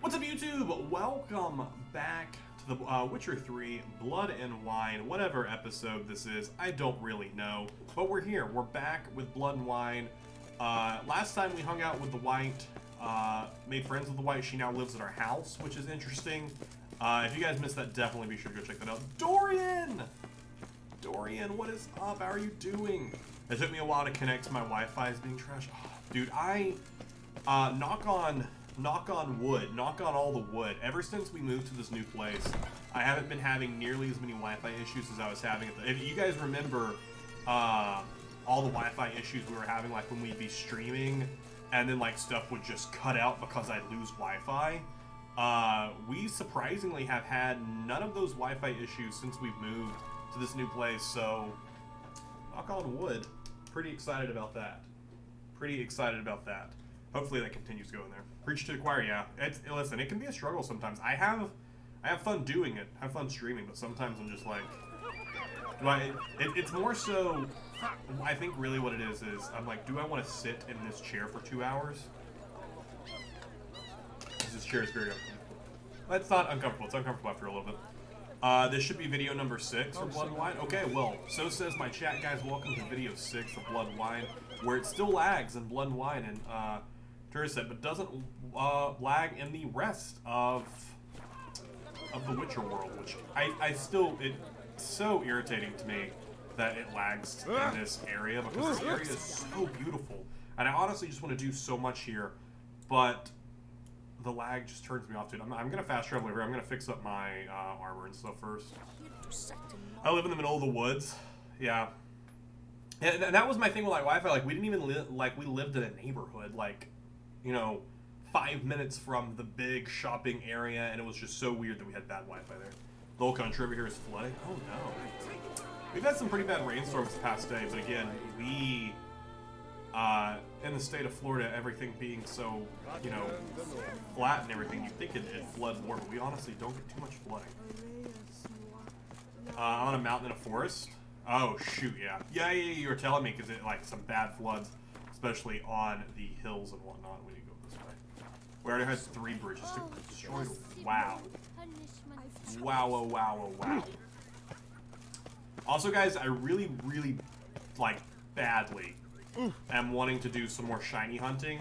What's up, YouTube? Welcome back to the Witcher 3 Blood and Wine, whatever episode this is. I don't really know, but we're here. We're back with Blood and Wine. Last time we hung out with the White, made friends with the White. She now lives at our house, which is interesting. If you guys missed that, definitely be sure to go check that out. Dorian! Dorian, what is up? How are you doing? It took me a while to connect to my Wi-Fi as being trash. Oh, dude, knock on wood, knock on all the wood. Ever since we moved to this new place, I haven't been having nearly as many Wi-Fi issues as I was having. If you guys remember all the Wi-Fi issues we were having, like when we'd be streaming and then like stuff would just cut out because I'd lose Wi-Fi, we surprisingly have had none of those Wi-Fi issues since we've moved to this new place. So knock on wood. Pretty excited about that. Pretty excited about that. Hopefully that continues going there. Preach to the choir, yeah. Listen, it can be a struggle sometimes. I have fun doing it. I have fun streaming, but sometimes I'm just like, it's more so, I think really what it is I'm like, do I want to sit in this chair for 2 hours? This chair is very uncomfortable. It's not uncomfortable. It's uncomfortable after a little bit. This should be video number 6 for Blood and Wine. Okay, well, so says my chat, guys. Welcome to video 6 of Blood and Wine, where it still lags in Blood and Wine and Tourist said, but doesn't lag in the rest of the Witcher world, which I still, it's so irritating to me that it lags in this area, because this area is so beautiful, and I honestly just want to do so much here, but the lag just turns me off, dude. I'm gonna fast travel over here. I'm gonna fix up my armor and stuff first. I live in the middle of the woods. Yeah. And that was my thing with like Wi-Fi. Like we didn't even we lived in a neighborhood, like, you know, 5 minutes from the big shopping area, and it was just so weird that we had bad Wi-Fi there. The whole country over here is flooding. Oh no. We've had some pretty bad rainstorms the past day, but again, we in the state of Florida, everything being so, you know, flat and everything, you'd think it'd flood more, but we honestly don't get too much flooding. On a mountain in a forest? Oh, shoot, yeah. Yeah, you were telling me, because it, like, some bad floods, especially on the hills and whatnot. We need to go this way. We already had 3 bridges destroyed. Wow. Wow, oh, wow, oh, wow. Also, guys, I really, like, badly am wanting to do some more shiny hunting.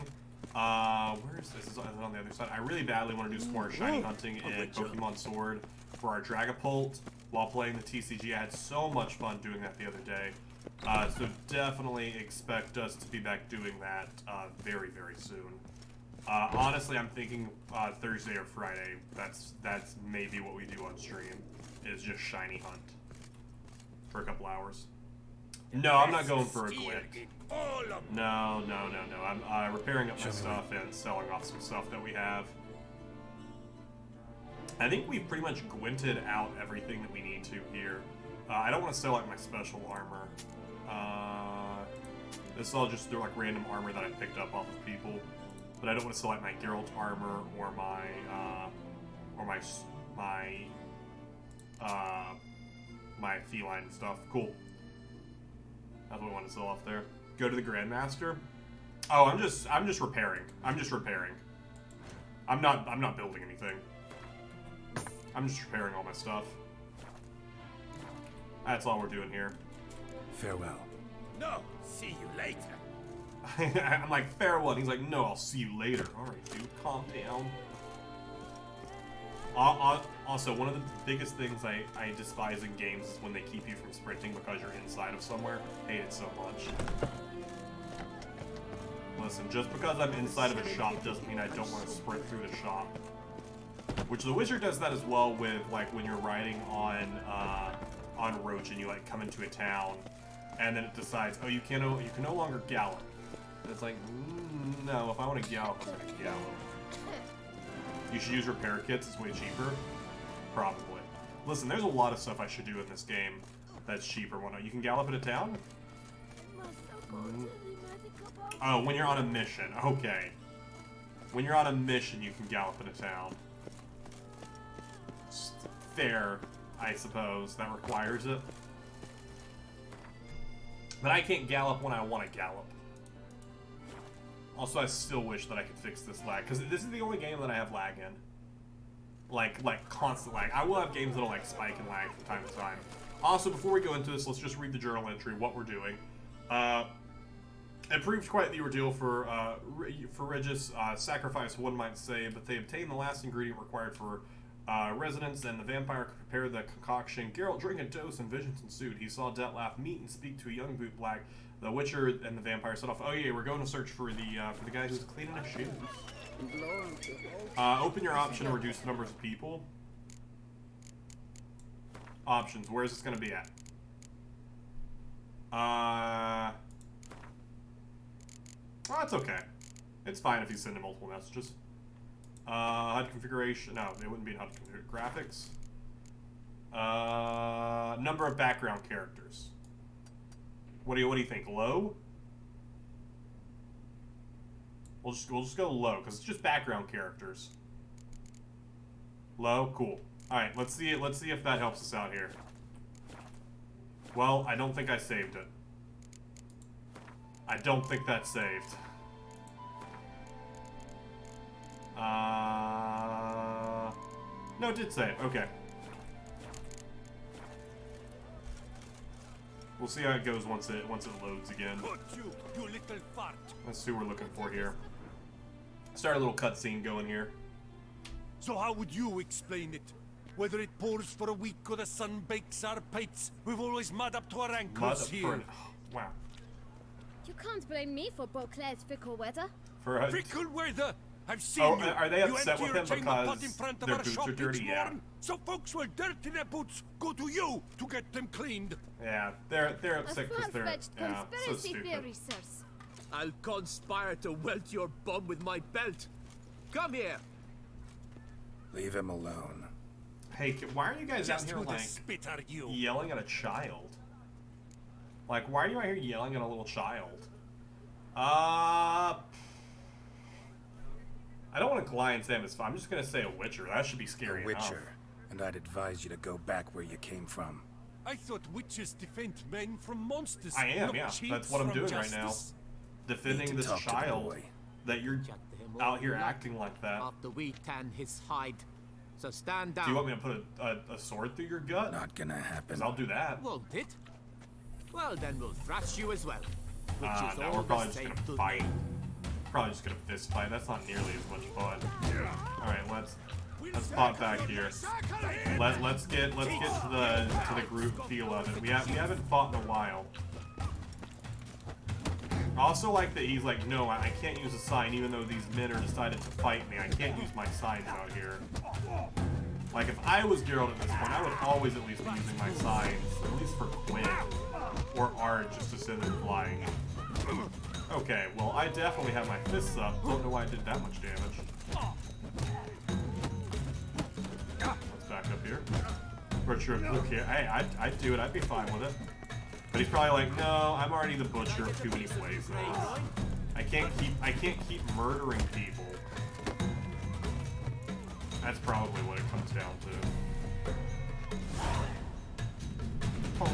Where is this? Is it on the other side? I really badly want to do some more shiny hunting in Pokemon Sword for our Dragapult while playing the TCG. I had so much fun doing that the other day. So definitely expect us to be back doing that very, very soon. Honestly, I'm thinking Thursday or Friday. That's maybe what we do on stream, is just shiny hunt for a couple hours. No, I'm not going for a glitch. No. I'm repairing up my stuff and selling off some stuff that we have. I think we've pretty much gwinted out everything that we need to here. I don't want to sell like my special armor. This is all just like random armor that I picked up off of people. But I don't want to sell like my Geralt armor or my feline stuff. Cool. That's what we want to sell off there. Go to the Grandmaster. Oh, I'm just repairing. I'm not building anything. I'm just repairing all my stuff. That's all we're doing here. Farewell. No, see you later. I'm like, farewell, and he's like, no, I'll see you later. Alright, dude, calm down. Also, one of the biggest things I despise in games is when they keep you from sprinting because you're inside of somewhere. I hate it so much. Listen, just because I'm inside of a shop doesn't mean I don't want to sprint through the shop. Which the Wizard does that as well with, like, when you're riding on Roach and you, like, come into a town, and then it decides, oh, you can no longer gallop. And it's like, no, if I want to gallop, I'm going to gallop. You should use repair kits, it's way cheaper. Probably. Listen, there's a lot of stuff I should do in this game that's cheaper and whatnot. You can gallop in a town? Oh, when you're on a mission. Okay. When you're on a mission, you can gallop in a town. Fair, I suppose. That requires it. But I can't gallop when I want to gallop. Also, I still wish that I could fix this lag, because this is the only game that I have lag in. like constant lag. I will have games that'll like spike and lag from time to time. Also, before we go into this, let's just read the journal entry, what we're doing. It proved quite the ordeal for Regis, sacrifice one might say, but they obtained the last ingredient required for residence, and the vampire could prepare the concoction. Geralt drank a dose, and visions ensued. He saw Dettlaff meet and speak to a young bootblack. The Witcher and the vampire set off. Oh yeah, we're going to search for the guy who's cleaning his shoes. Open your option to reduce the numbers of people. Options. Where is this going to be at? Oh, it's okay. It's fine if you send multiple messages. HUD configuration. No, it wouldn't be in HUD graphics. Number of background characters. What do you think? Low? We'll just go low because it's just background characters. Low, cool. All right, let's see it. Let's see if that helps us out here. Well, I don't think I saved it. I don't think that's saved. No, it did save. Okay. We'll see how it goes once it loads again. You little fart. Let's see what we're looking for here. Start a little cutscene going here. So how would you explain it? Whether it pours for a week or the sun bakes our pates, we've always mud up to our ankles here. Wow. You can't blame me for Beauclair's fickle weather. Fickle weather? I've seen you. Are they upset with him because their boots are dirty? Yeah. So folks will dirty their boots, go to you to get them cleaned. Yeah, they're upset because they're so conspiracy stupid. theory, sirs. I'll conspire to welt your bum with my belt. Come here. Leave him alone. Hey, why are you guys Just out here who the like spit are you? yelling at a child? Like, why are you out here yelling at a little child? I don't want to lie and say it's fine. I'm just gonna say a Witcher. That should be scary A Witcher, enough. and I'd advise you to go back where you came from. I thought witches defend men from monsters. I am, not yeah. cheats That's what I'm from doing right now. justice. Defending Need to this talk to the child boy. that you're out here acting like that. After we tan his hide. So stand down. Do you want me to put a sword through your gut? Not gonna happen. Because I'll do that. Won't it? Well, then we'll thrash you as well. Which is No, all we're the probably just same gonna to fight. me. Probably just gonna fist fight. That's not nearly as much fun. All right, let's pop back here. Let's get to the group feel of it. We haven't fought in a while. I also like that he's like, no, I can't use a sign, even though these men are decided to fight me. I can't use my signs out here. Like, if I was Geralt at this point, I would always at least be using my signs, at least for Quinn or Ard, just to send them flying. Okay, well, I definitely have my fists up. Don't know why I did that much damage. Let's back up here. Butcher of Luke here. Hey, I'd do it. I'd be fine with it. But he's probably like, no, I'm already the butcher of too many places. I can't keep murdering people. That's probably what it comes down to.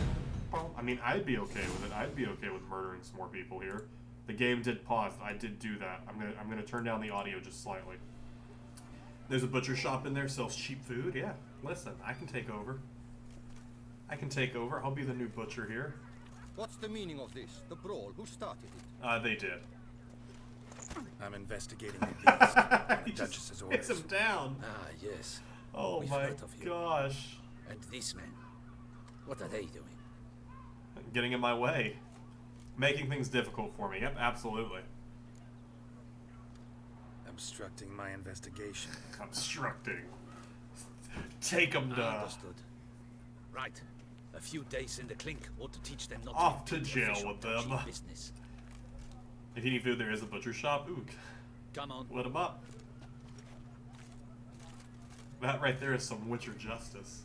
I mean, I'd be okay with it. I'd be okay with murdering some more people here. The game did pause. I did do that. I'm gonna turn down the audio just slightly. There's a butcher shop in there, sells cheap food. Yeah, listen, I can take over. I can take over. I'll be the new butcher here. What's the meaning of this? The brawl? Who started it? They did. I'm investigating the beast. On the He just Duchess's hits orders. him down. Ah, yes. Oh We've my heard of you. gosh. And these men? What are they doing? Getting in my way. Making things difficult for me. Yep, absolutely. Obstructing my investigation. Obstructing. Take them to Understood. Right. A few days in the clink ought to teach them not Off to to jail official with them. dodgy business. If you need food, there is a butcher shop. Ooh, Come on. let him up. That right there is some Witcher justice.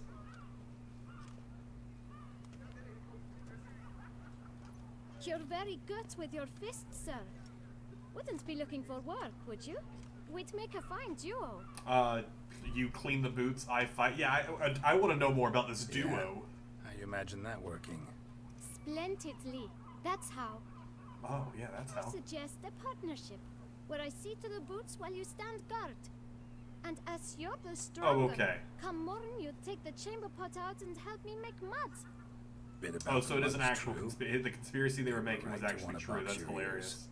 You're very good with your fists, sir. Wouldn't be looking for work, would you? We'd make a fine duo. You clean the boots, I fight. Yeah, I want to know more about this duo. How you imagine that working? Splendidly. That's how. Oh, yeah, that's I how. suggest a partnership, where I see to the boots while you stand guard. And as you're the stronger, Oh, okay. come morning you take the chamber pot out and help me make mud. Bit about Oh, so it is an mud's actual true. the conspiracy they were making was Right to actually wanna true. box That's your hilarious.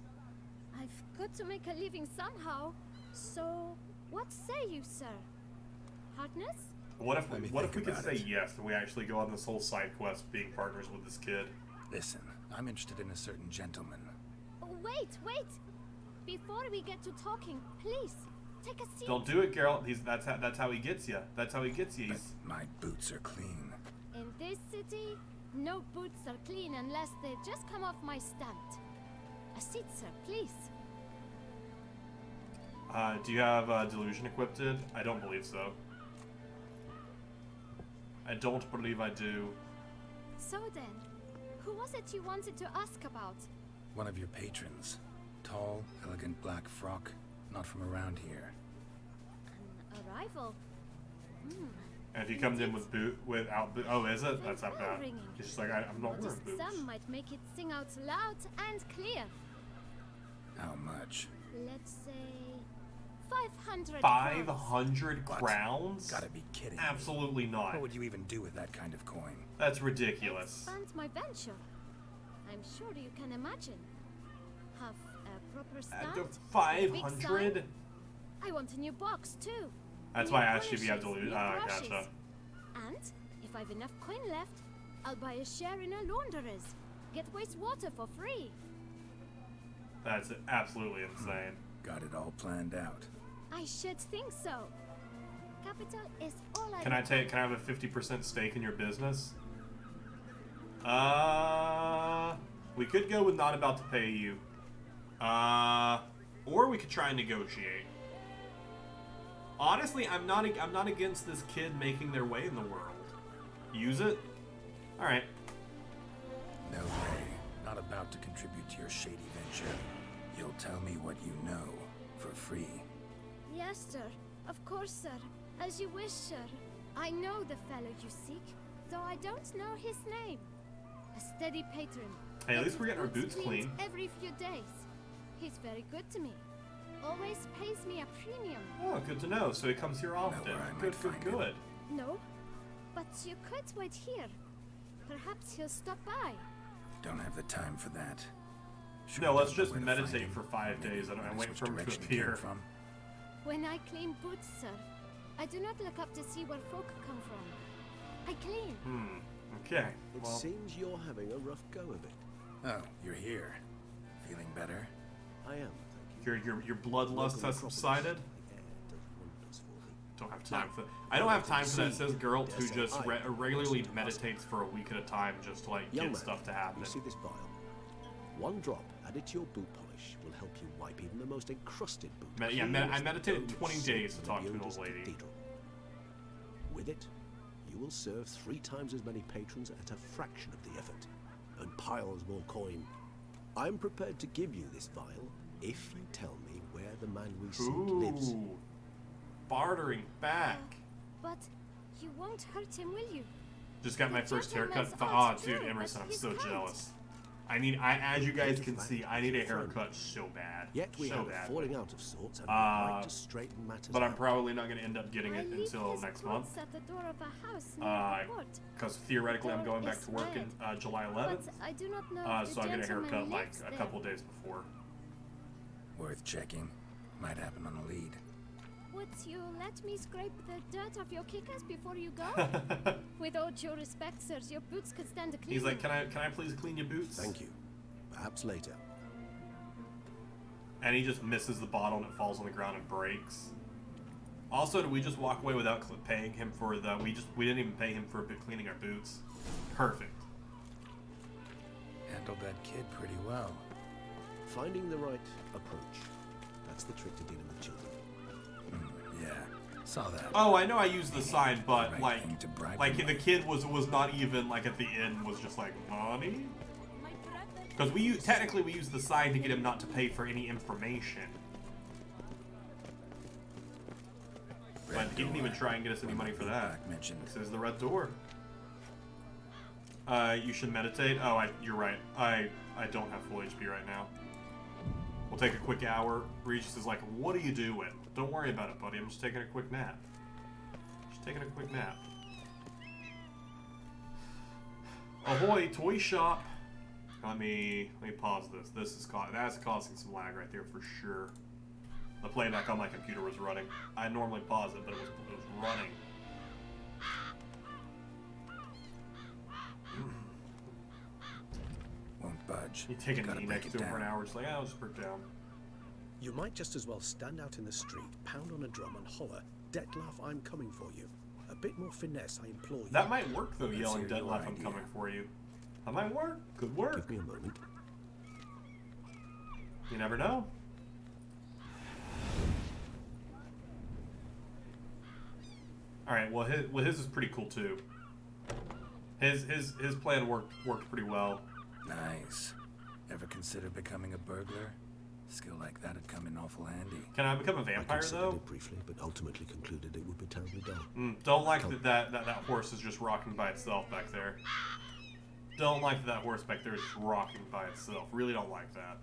I've got to make a living somehow. So, what say you, sir? Hardness? What if Let me we think could about say it. yes and we actually go on this whole side quest being partners with this kid? Listen, I'm interested in a certain gentleman. Oh, wait! Before we get to talking, please, take a seat. Don't do it, Geralt. That's how he gets you. That's how he gets you. But my boots are clean. In this city, no boots are clean unless they just come off my stand. A seat, sir, please. Do you have delusion equipped? I don't believe so. I don't believe I do. So then, who was it you wanted to ask about? One of your patrons. Tall, elegant black frock. Not from around here. An arrival. And if he comes in without boot, oh, is it? That's not bad. Ringing. He's just like I'm not wearing Modest boots. sum might make it sing out loud and clear. How much? Let's say 500 crowns. 500 What? crowns? Gotta be kidding me. Absolutely not. What would you even do with that kind of coin? That's ridiculous. Expand my venture. I'm sure you can imagine. Have a proper stand. The a big 500? sign. I want a new box too. That's New why I asked you if you have polishes, delusion. new brushes. Gotcha. And if I've enough coin left, I'll buy a share in a launderer's. Get wastewater for free. That's absolutely insane. Got it all planned out. I should think so. Capital is all I Can I require. have a 50% stake in your business? We could go with not about to pay you. Or we could try and negotiate. Honestly, I'm not against this kid making their way in the world. Use it? Alright. No way. Not about to contribute to your shady venture. You'll tell me what you know for free. Yes, sir. Of course, sir. As you wish, sir. I know the fellow you seek, though I don't know his name. A steady patron. Hey, at Gets least we're getting our his boots cleaned clean. every few days. He's very good to me. Always pays me a premium. Oh, good to know. So he comes here often. where I might Good, find good, him. good. No, but you could wait here. Perhaps he'll stop by. Don't have the time for that. Sure No, let's don't know just where to find meditate him. for 5 Maybe days and realize wait which for him to direction he came appear. from. When I clean boots, sir, I do not look up to see where folk come from. I clean. Okay. It Well, seems you're having a rough go of it. Oh, you're here. Feeling better? I am, thank you. your bloodlust has Local subsided. necropolis, the air does wonders for me. Don't have time for that. I don't have time for that. Says Geralt, who Yes, just I- regularly meditates for a week at a time just to like Young get man, stuff to happen. you see this vial? One drop added to your boot polish will help you wipe even the most encrusted boot. Yeah, clean I as the meditated dome 20 of days silk to talk in to the an old oldest lady. cathedral. With it, you will serve 3 times as many patrons at a fraction of the effort, and piles more coin. I'm prepared to give you this vial if you tell me where the man we seek lives. Ooh, bartering back. But you won't hurt him, will you? Just got my the first haircut. gentleman's Ah, art dude, too, Emerson, but I'm he's so kind. jealous. As you guys can see, I need a haircut so bad. Yet we so have a bad. falling out of sorts, and we'd like to straighten matters But I'm out. probably not going to end up getting I it leave until his next clothes month. at the door of a house near the port. Because theoretically, I'm going back Door to work is in July 11th. But I do not know if So the I get a gentleman haircut like lives a there. couple days before. Worth checking. Might happen on a lead. Would you let me scrape the dirt off your kickers before you go? With all due respect, sirs, your boots could stand a cleaning. He's like, can I please clean your boots? Thank you. Perhaps later. And he just misses the bottle and it falls on the ground and breaks. Also, did we just walk away without paying him for the? We didn't even pay him for cleaning our boots. Perfect. Handled that kid pretty well. Finding the right approach. That's the trick to dealing with children. Yeah, saw that. Oh, I know I used the sign, but Right like, thing to bribe like him the with. kid was not even like at the end was just like money. Because technically we used the sign to get him not to pay for any information. But Red he didn't even door. try and get us any One money that for Blue that. Black mentioned. This is the red door. You should meditate. Oh, you're right. I don't have full HP right now. We'll take a quick hour. Regis is like, what are you doing? Don't worry about it, buddy. I'm just taking a quick nap. Just taking a quick nap. Ahoy, toy shop. Let me pause this. That's causing some lag right there for sure. The playback on my computer was running. I normally pause it, but it was running. Won't budge. You take a Gotta knee break next it to him for an down. hour, it's like, I'll just break down. You might just as well stand out in the street, pound on a drum and holler, Detlef, I'm coming for you. A bit more finesse, I implore you. That might work though, Let's yelling hear your Detlef, I'm idea. coming for you. That might work. Could work. Give me a moment. You never know. Alright, well his is pretty cool too. His plan worked pretty well. Nice. Ever consider becoming a burglar? Skill like that'd come in awful handy. Can I become a I vampire considered though? it briefly, but ultimately concluded it would be terribly dull. Don't like that horse is just rocking by itself back there. Don't like that horse back there is just rocking by itself. Really don't like that.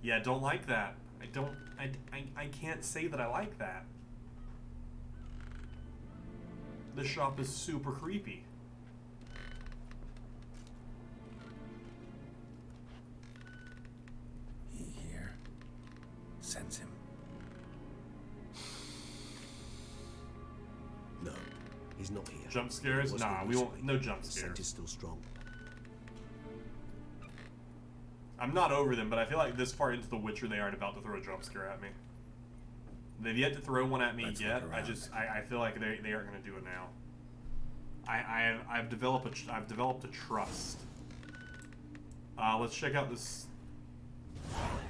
Yeah, don't like that. I can't say that I like that. This shop is super creepy. He here. Sense him. No, he's not here. Jump scares? He was Nah, here we won't. recently. No jump The scent scares. is still strong. I'm not over them, but I feel like this far into The Witcher, they aren't about to throw a jump scare at me. They've yet to throw one at me Let's yet. look I around. just, I feel like they aren't going to do it now. I've developed a trust. Let's check out this.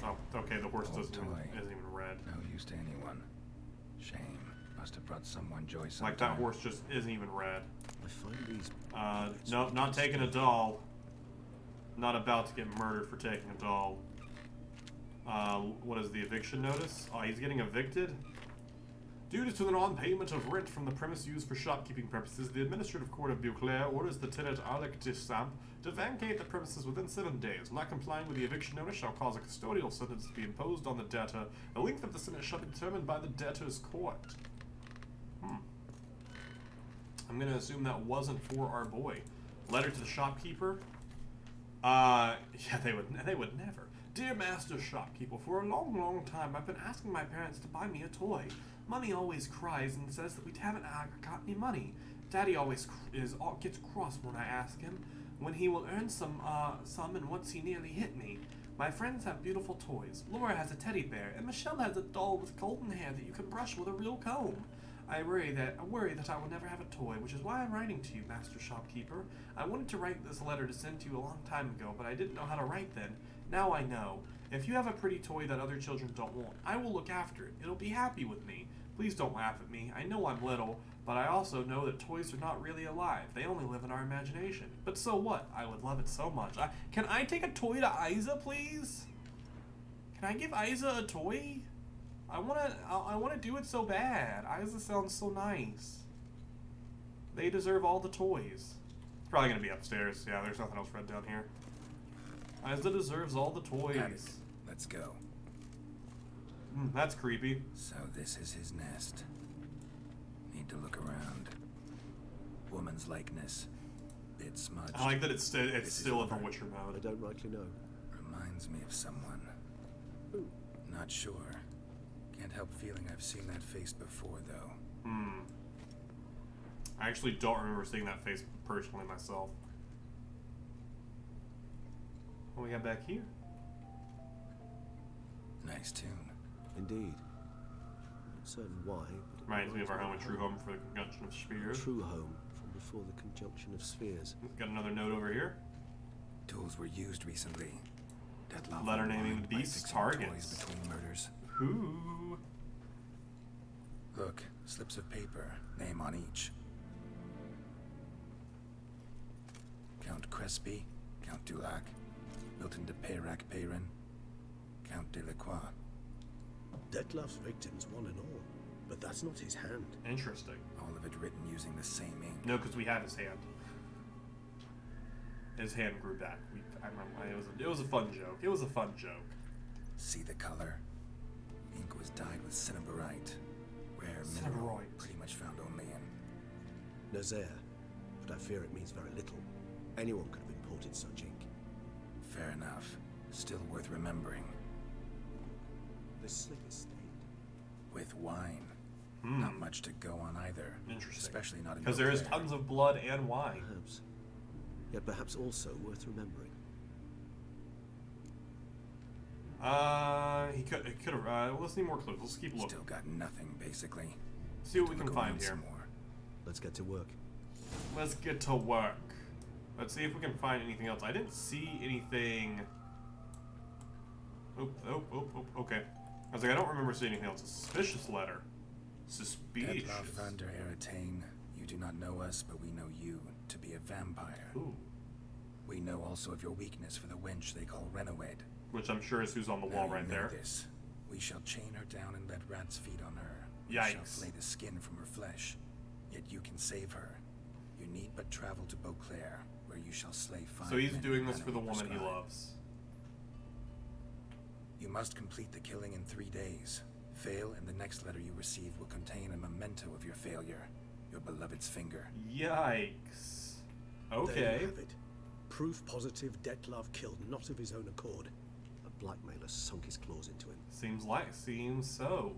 Oh, okay. The horse Old isn't toy. even red. No use to anyone. Shame. Must have brought someone joy sometime. Like that horse just isn't even red. I find these. No, not taking a doll. Not about to get murdered for taking a doll. What is the eviction notice? Oh, he's getting evicted? Due to the non-payment of rent from the premise used for shopkeeping purposes, the Administrative Court of Beauclair orders the tenant Alec de Samp to vacate the premises within 7 days. Not complying with the eviction notice shall cause a custodial sentence to be imposed on the debtor. The length of the sentence shall be determined by the debtor's court. I'm gonna assume that wasn't for our boy. Letter to the shopkeeper. Yeah, they would never. Dear Master Shopkeeper, for a long time I've been asking my parents to buy me a toy. Mummy always cries and says that we haven't got any money. Daddy always gets cross when I ask him when he will earn some and once he nearly hit me. My friends have beautiful toys. Laura has a teddy bear, and Michelle has a doll with golden hair that you can brush with a real comb. I worry that I will never have a toy, which is why I'm writing to you, Master Shopkeeper. I wanted to write this letter to send to you a long time ago, but I didn't know how to write then. Now I know. If you have a pretty toy that other children don't want, I will look after it. It'll be happy with me. Please don't laugh at me. I know I'm little, but I also know that toys are not really alive. They only live in our imagination. But so what? I would love it so much. Can I take a toy to Isa, please? Can I give Isa a toy? I wanna do it so bad. Isa sounds so nice. They deserve all the toys. It's probably gonna be upstairs. Yeah, there's nothing else read down here. Isa deserves all the Got it. toys. Let's go. That's creepy. So this is his nest. Need to look around. Woman's likeness. Bit smudged. I like that it's still in the over. Witcher I mode. don't rightly know. Reminds me of someone. Who? Not sure. Can't help feeling I've seen that face before, though. I actually don't remember seeing that face personally myself. What we got back here? Nice tune. Indeed. Not certain why, but it Reminds me of our home in True Home for the Conjunction of Spheres. true home from before the conjunction of spheres. Got another note over here. Tools were used recently. Detlef Letter went naming blind by beasts fixing targets. toys between murders. Ooh. Look, slips of paper, name on each. Count Crespi, Count Dulac, Milton de Peyrac-Peyrin, Count Delacroix. Detlef's victims, one and all. But that's not his hand. Interesting. All of it written using the same ink. No, because we have his hand. His hand grew back. I remember it was a fun joke. It was a fun joke. See the color? Ink was dyed with cinnabarite, rare mineral, Cinnabarite. pretty much found only in. Nazaire, but I fear it means very little. Anyone could have imported such ink. Fair enough. Still worth remembering. The slip is stained. With wine. Not much to go on either. Interesting. Especially not in Because there is Beauclair. tons of blood and wine. Perhaps. Yet perhaps also worth remembering. He could have. Let's need more clues. Let's keep looking. Still got nothing, basically. See what we Look can around find here. some more. Let's get to work. Let's get to work. Let's see if we can find anything else. I didn't see anything. Okay. I was like, I don't remember seeing anything else. A suspicious letter. Suspicious. Detlef van der Eretain, you do not know us, but we know you to be a vampire. Ooh. We know also of your weakness for the wench they call Renowed. Which I'm sure is who's on the wall right there. This. We shall chain her down and let rats feed on her. We Yikes. shall flay the skin from her flesh. Yet you can save her. You need but travel to Beauclair, where you shall slay 5 So he's men doing who this for the Renowed woman he prescribe. loves. You must complete the killing in 3 days. Fail, and the next letter you receive will contain a memento of your failure. Your beloved's finger. Yikes. There Okay. you have it. Proof positive Detlef killed not of his own accord. A blackmailer sunk his claws into him. Seems so.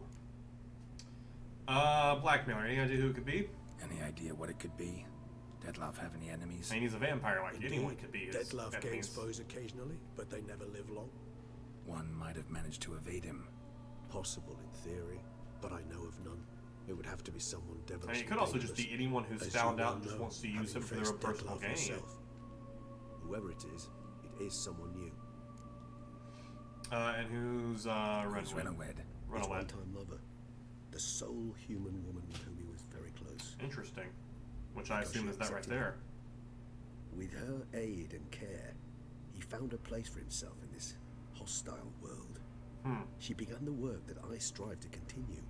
Blackmailer. Any idea who it could be? Any idea what it could be? Detlef have any enemies? I mean, he's a vampire. Like anyone Indeed, could be his Detlef gains enemies. foes occasionally, but they never live long. One might have managed to evade him. Possible in theory, but I know of none. It would have to be someone I devilish. mean, it could also just be anyone who's as found you out well and just know, wants to use him having for their own faced personal Detlef gain. yourself. Whoever it is someone new. And who's Who's Renowed? Renowed? His Renowed. one-time lover. The sole human woman with whom he was very close. Interesting. Which I Because assume she is that right accepted there. With her aid and care, he found a place for himself in this hostile world. She began the work that I strive to continue.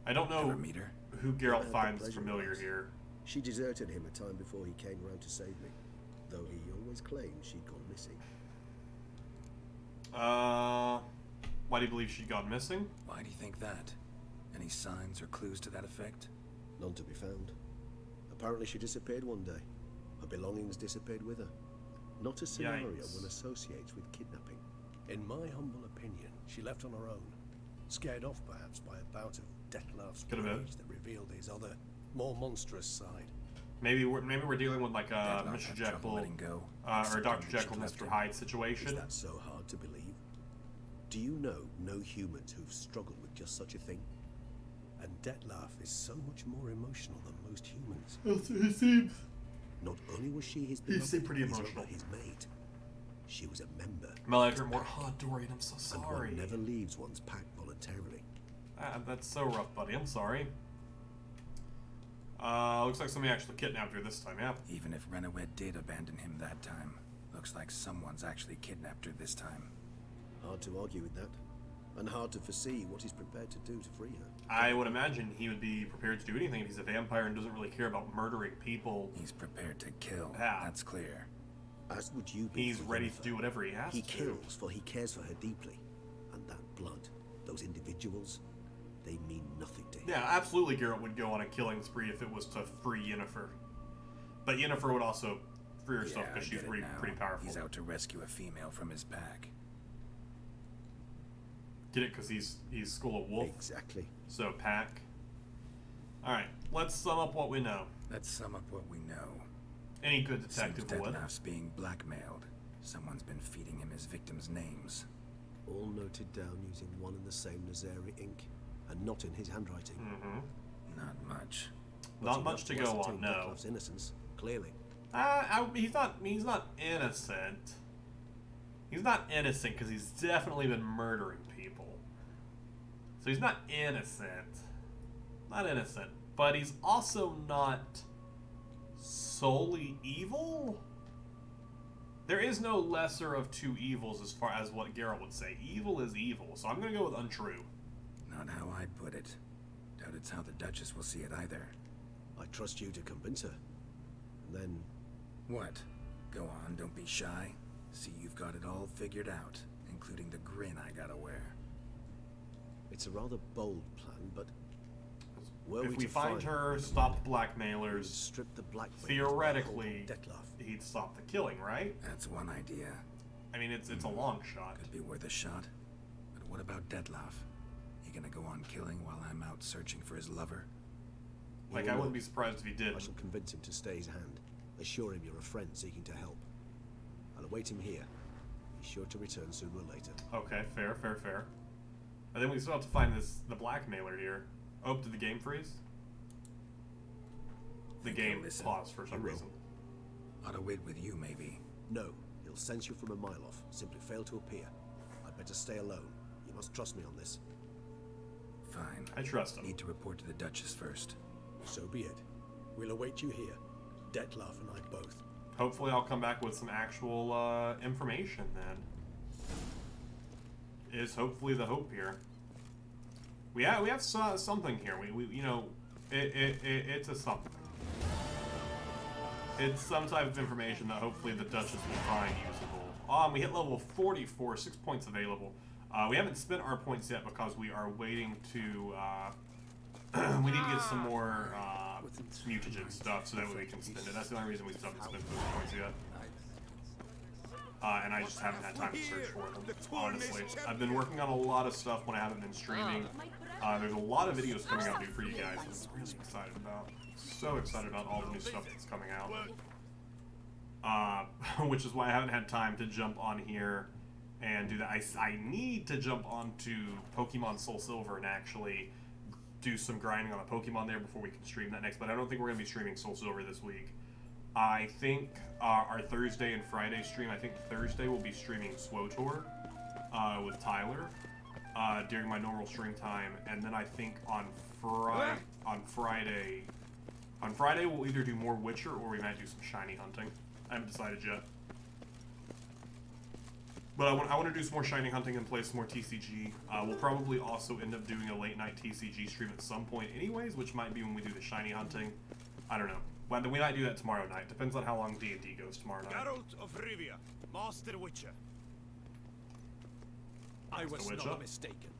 I don't know Ever meet her? who Never Geralt had the finds pleasure familiar once. here. She deserted him a time before he came round to save me, though he always claimed she'd gone missing. Why do you believe she got missing? Why do you think that? Any signs or clues to that effect? None to be found. Apparently she disappeared one day. Her belongings disappeared with her. Not a scenario Yikes. one associates with kidnapping. In my humble opinion, she left on her own. Scared off perhaps by a bout of Detlef's Could have been. rage that revealed his other, more monstrous side. Maybe we're dealing with like a Detlef Mr. had trouble Jekyll letting go, or accepting Dr. that Jekyll, she'd left Mr. him. Hyde Is situation. that so hard to believe? Do you know no humans who've struggled with just such a thing? And Detlef is so much more emotional than most humans. He seems. Not only was she his You beloved, seem pretty his emotional. lover, his mate, she was a member. Meladrin, more hot, Dorian. I'm so And sorry. one never leaves one's pack voluntarily. That's so rough, buddy. I'm sorry. Looks like somebody actually kidnapped her this time. Yeah. Even if Renowed did abandon him that time, looks like someone's actually kidnapped her this time. Hard to argue with that. And hard to foresee what he's prepared to do to free her. I would imagine he would be prepared to do anything if he's a vampire and doesn't really care about murdering people. He's prepared to kill, Yeah. that's clear. As would you be. He's for ready to Yennefer. do whatever he has He to. kills for he cares for her deeply. And that blood, those individuals, they mean nothing to him. Yeah, absolutely. Geralt would go on a killing spree if it was to free Yennefer. But Yennefer would also free herself Yeah, because I she's get it now. pretty powerful. He's out to rescue a female from his pack. Get it? Because he's Skull of Wolf. Exactly. So pack. All right, let's sum up what we know. Let's sum up what we know. Any good Seems detective would. Detlef's being blackmailed. Someone's been feeding him his victims' names. All noted down using one and the same Nazari ink, and not in his handwriting. Not much. But Not he much must to go on. ascertain No. Detlef's innocence, clearly. He's not innocent. He's not innocent because he's definitely been murdering people. So he's not innocent. Not innocent. But he's also not solely evil? There is no lesser of two evils as far as what Geralt would say. Evil is evil. So I'm going to go with untrue. Not how I'd put it. Doubt it's how the Duchess will see it either. I trust you to convince her. Then What? Go on, don't be shy. See, you've got it all figured out, including the grin I gotta wear. it's a rather bold plan, but were If we to find her, them, stop the we'd blackmailers, strip the blackmailers theoretically, Dettlaff. he'd stop the killing, right? That's one idea. I mean, it's a long shot. Could be worth a shot. But what about Dettlaff? He gonna go on killing while I'm out searching for his lover? Like, I wouldn't be surprised if he did. I shall convince him to stay his hand. Assure him you're a friend seeking to help. I'll await him here. He's sure to return sooner or later. Okay, fair, fair, fair. And then we still have to find the blackmailer here. Oh, did the game freeze? The game listen. paused for some will. reason. Ought to wait with you, maybe. No, he'll sense you from a mile off. Simply fail to appear. I'd better stay alone. You must trust me on this. Fine. I trust him. Need to report to the Duchess first. So be it. We'll await you here. Dettlaff and I both. Hopefully I'll come back with some actual information then. Is hopefully the hope here. We have something here. We you know, it's a something. It's some type of information that hopefully the Duchess will find usable. We hit level 44, 6 points available. We haven't spent our points yet because we are waiting to, we need to get some more mutagen stuff so that way we can spend it. That's the only reason we still haven't spent those points yet. And I just haven't had time to search for them, honestly. I've been working on a lot of stuff when I haven't been streaming. There's a lot of videos coming out new for you guys that I'm really excited about. So excited about all the new stuff that's coming out. Which is why I haven't had time to jump on here and do that. I need to jump onto Pokemon Soul Silver and actually do some grinding on the Pokemon there before we can stream that next, but I don't think we're going to be streaming Soul Silver this week. I think our Thursday and Friday stream, I think Thursday we'll be streaming SWOTOR with Tyler during my normal stream time, and then I think on Friday we'll either do more Witcher or we might do some shiny hunting. I haven't decided yet. But I want to do some more shiny hunting and play some more TCG. We'll probably also end up doing a late night TCG stream at some point anyways, which might be when we do the shiny hunting. I don't know. Well, we might do that tomorrow night. Depends on how long D&D goes tomorrow night. Geralt of Rivia, Master Witcher. I was Witcher? not mistaken.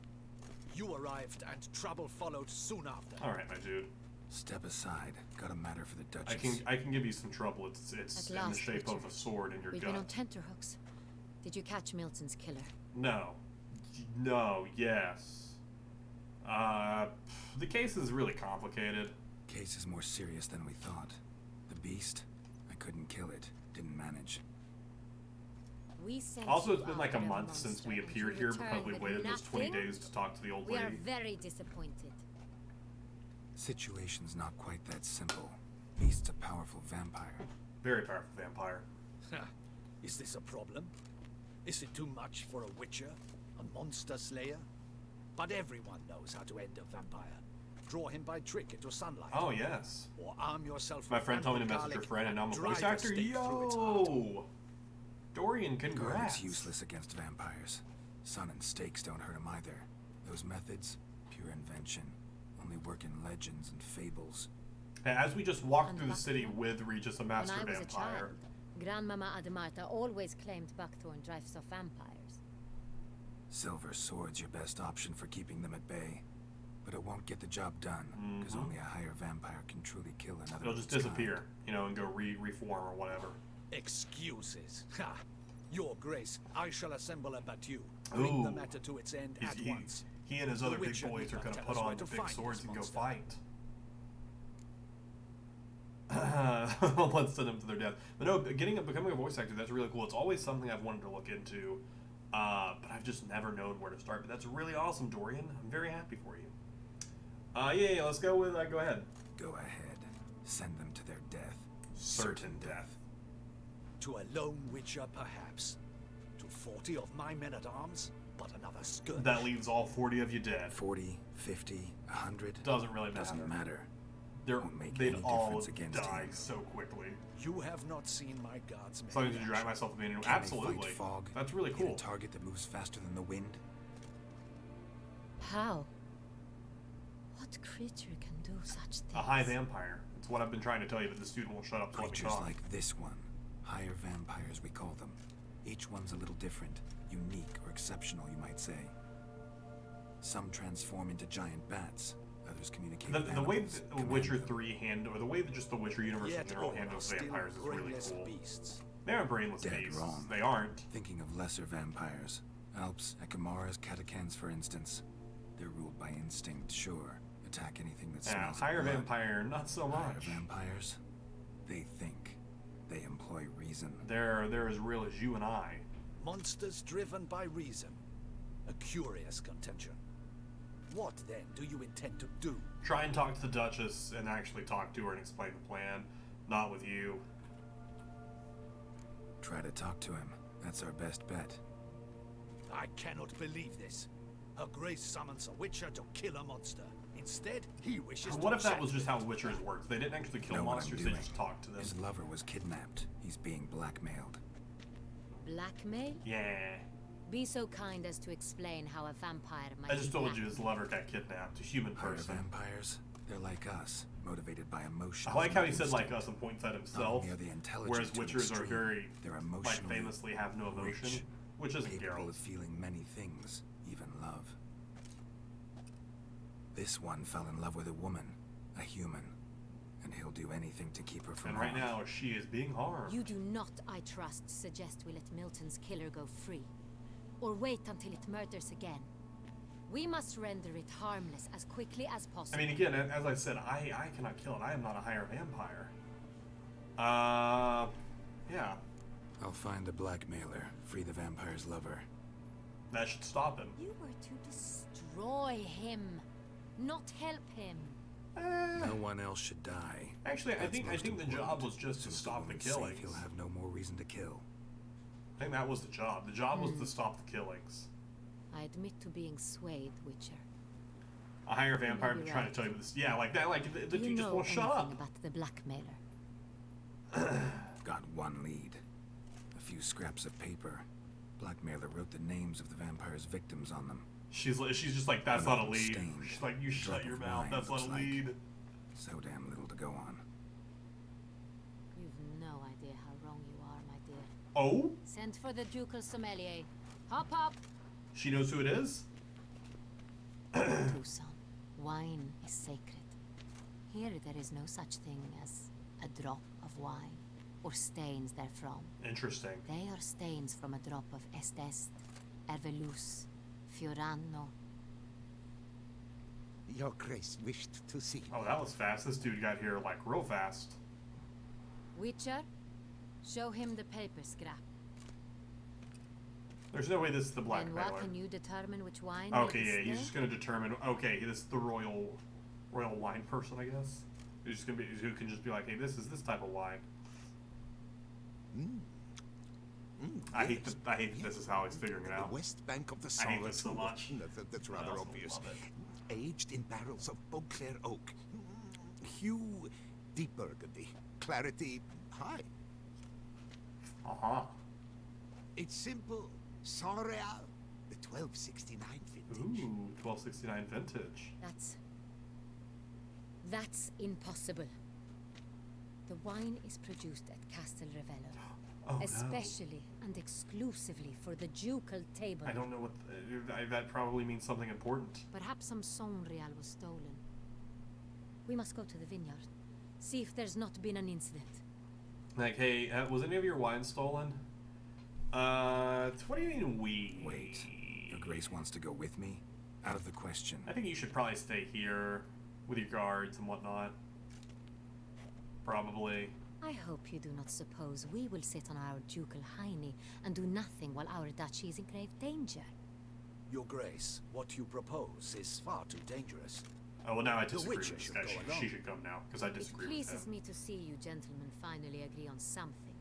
You arrived and trouble followed soon after. All right, my dude. Step aside. Got a matter for the Duchess. I can give you some trouble. It's At in the last, shape Witcher. of a sword in your We've been on gut. tenterhooks. Did you catch Milton's killer? No. No. Yes. The case is really complicated. Case is more serious than we thought. The beast? I couldn't kill it. Didn't manage. We sent Also, it's you been like a after month monster since we and appeared you here because returned we with waited those 20 nothing? days to talk to the old We are lady. very disappointed. Situation's not quite that simple. Beast's a powerful vampire. Very powerful vampire. Is this a problem? Is it too much for a Witcher? A monster slayer? But everyone knows how to end a vampire. Draw him by trick into sunlight. Oh, yes. Or arm yourself My with friend told me to vampire message her garlic friend, and now I'm a drive voice actor. stake through its heart. Yo! Dorian, congrats. Garlic's useless against vampires. Sun and stakes don't hurt him either. Those methods, pure invention. Only work in legends and fables. As we just walked And through the city Buckthorn? with Regis, a When master I was vampire. a child, Grandmama Adamarta always claimed Buckthorn drives off vampires. Silver sword's your best option for keeping them at bay. But it won't get the job done, because only a higher vampire can truly kill another. It'll of just its disappear, kind. you know, and go reform or whatever. Excuses. Ha! Your Grace, I shall assemble a battue. Bring the Ooh. matter to its end He's- at once. He and his The other big Witcher boys need are not going to tell put us where on to the big find swords this and go monster. fight. Let's send them to their death. But no, becoming a voice actor, that's really cool. It's always something I've wanted to look into, but I've just never known where to start. But that's really awesome, Dorian. I'm very happy for you. Yeah, let's go with, go ahead. Go ahead. Send them to their death. Certain death. To a lone Witcher, perhaps. To 40 of my men-at-arms, but another scourge. That leaves all 40 of you dead. 40, 50, 100. Doesn't really matter. Doesn't matter. Won't make they'd any all difference against die him. so quickly. You have not seen my guardsmen. As long as you in drag action. myself to being Can absolutely. They fight fog? That's really Hit cool. a target that moves faster than the wind? How? What creature can do such things? A high vampire. It's what I've been trying to tell you, but this dude won't shut up to let me Creatures talk. like this one, higher vampires we call them. Each one's a little different, unique or exceptional, you might say. Some transform into giant bats. Others communicate with The way animals, that command Witcher them. 3 handle, or the way that just the Witcher universe in Yet general all handles are still vampires is really brainless cool. beasts. They aren't brainless Dead beasts. wrong. They aren't. Thinking of lesser vampires. Alps, Ekamaras, Catacans, for instance. They're ruled by instinct, sure. Attack anything that Yeah, smells higher of blood. vampire, not so Higher much. vampires, they think. They employ reason. They're as real as you and I. Monsters driven by reason. A curious contention. What then do you intend to do? Try and talk to the Duchess and actually talk to her and explain the plan. Not with you. Try to talk to him. That's our best bet. I cannot believe this. Her Grace summons a Witcher to kill a monster. Instead, he wishes to What if that upset was just me. how Witchers worked? They didn't actually kill Know what I'm monsters, they doing. just talked to them. His lover was kidnapped. He's being blackmailed. Blackmail? Yeah. Be so kind as to explain how a vampire might I just be told you his blackmailed. lover got kidnapped. A human Higher person. vampires, they're like us, motivated by emotion. I like how he said like us and points at himself. Not only are they intelligent Whereas to an Witchers are extreme, very, they're like, emotionally famously have no emotion. rich, Which isn't capable of Geralt. feeling many things, even love. This one fell in love with a woman, a human, and he'll do anything to keep her from And right harm. now, she is being harmed. You do not, I trust, suggest we let Milton's killer go free. Or wait until it murders again. We must render it harmless as quickly as I possible. mean, again, as I said, I cannot kill it. I am not a higher vampire. Yeah. I'll find the blackmailer, free the vampire's lover. That should stop him. You were to destroy him, not help him. No one else should die. Actually, I That's think most the important. job was just to Since stop the woman's safe, killings. He'll have no more reason to kill. I think that was the job. The job was to stop the killings. I admit to being swayed, Witcher. A higher vampire may be trying right. to tell you this. Yeah, like that. Like Do that you you just know won't shut anything up. about the blackmailer? Got one lead. A few scraps of paper. Blackmailer wrote the names of the vampire's victims on them. She's just like, that's One not a of them lead. stained. She's like, you A shut drop your of mouth. wine, That's not looks a like. lead. So damn little to go on. You've no idea how wrong you are, my dear. Oh, Send for the ducal sommelier. Hop, hop. she knows who it is. Tucson, wine is sacred. Here there is no such thing as a drop of wine, or stains therefrom. Interesting. They are stains from a drop of Est, Ervelus, Fiorano. Your Grace wished to see. Oh, that was fast. This dude got here like real fast. Witcher, show him the paper scrap. There's no way this is the And blackmailer. what can you determine which wine? Okay, it is yeah, he's there? just gonna determine. Okay, this is the royal wine person, I guess. He's just gonna be who can just be like, hey, this is this type of wine. I hate that. I hate that this is how he's figuring it The out. west bank of the I hate Saar this so too. much. That's I rather also obvious. love it. Aged in barrels of Beauclair oak. Hue, deep burgundy. Clarity, high. It's simple. Saint Real, the 1269 vintage. Ooh, 1269 vintage. That's impossible. The wine is produced at Castel Revello, Oh especially and exclusively for the ducal table. no. I don't know what. That probably means something important. Perhaps some Saint Real was stolen. We must go to the vineyard, see if there's not been an incident. Like, hey, was any of your wine stolen? What do you mean we? Wait, Your Grace wants to go with me? Out of the question. I think you should probably stay here with your guards and whatnot. Probably. I hope you do not suppose we will sit on our ducal hiney and do nothing while our duchy is in grave danger. Your Grace, what you propose is far too dangerous. Oh, well, now I The disagree Witcher with this should guy. go She along. should come now, because I disagree It with pleases him. me to see you gentlemen finally agree on something.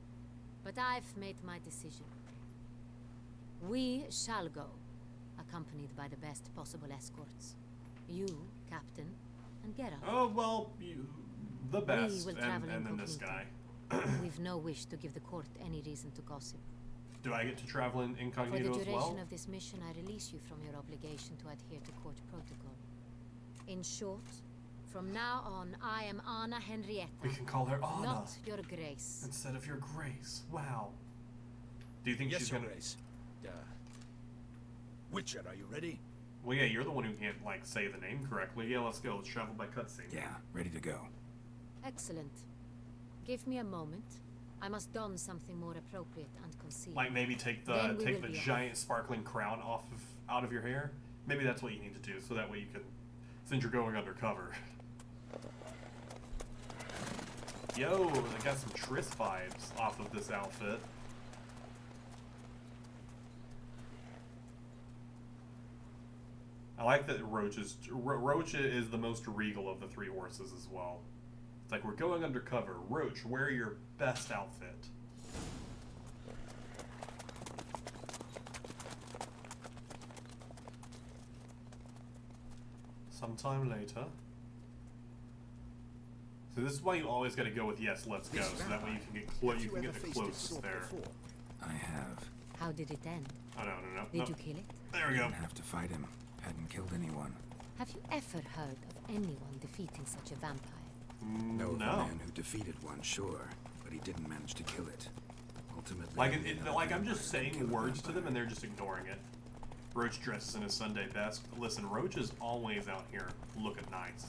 But I've made my decision. We shall go, accompanied by the best possible escorts. You, Captain, and Geralt. Oh, well, the best, will and travel then this incognito. guy. We've no wish to give the court any reason to gossip. Do I get to travel in For the incognito as duration well? of this mission, I release you from your obligation to adhere to court protocol. In short, From now on, I am Anna Henrietta. We can call her Anna Not your grace. instead of your grace. Wow. Do you think Yes, she's your gonna? grace. Witcher, are you ready? Well, yeah, you're the one who can't like say the name correctly. Yeah, let's go. Let's travel by cutscene. Yeah, ready to go. Excellent. Give me a moment. I must don something more appropriate and concealed. Like maybe take Then the we will be giant sparkling crown out of your hair. Maybe that's what you need to do, so that way you can, since you're going undercover. Yo, I got some Triss vibes off of this outfit. I like that Roach is the most regal of the three horses as well. It's like, we're going undercover. Roach, wear your best outfit. Sometime later. So this is why you always got to go with yes, let's go. So that way you can get you can get the closest there. I have. How did it end? Oh no. Did you kill it? There we go. Didn't have to fight him. Hadn't killed anyone. Have you ever heard of anyone defeating such a vampire? Know of a No. man who defeated one, sure, but he didn't manage to kill it. Ultimately, Like only another like I'm just vampire can saying kill a words to them vampire. and they're just ignoring it. Roach dresses in his Sunday best. Listen, Roach is always out here looking nice.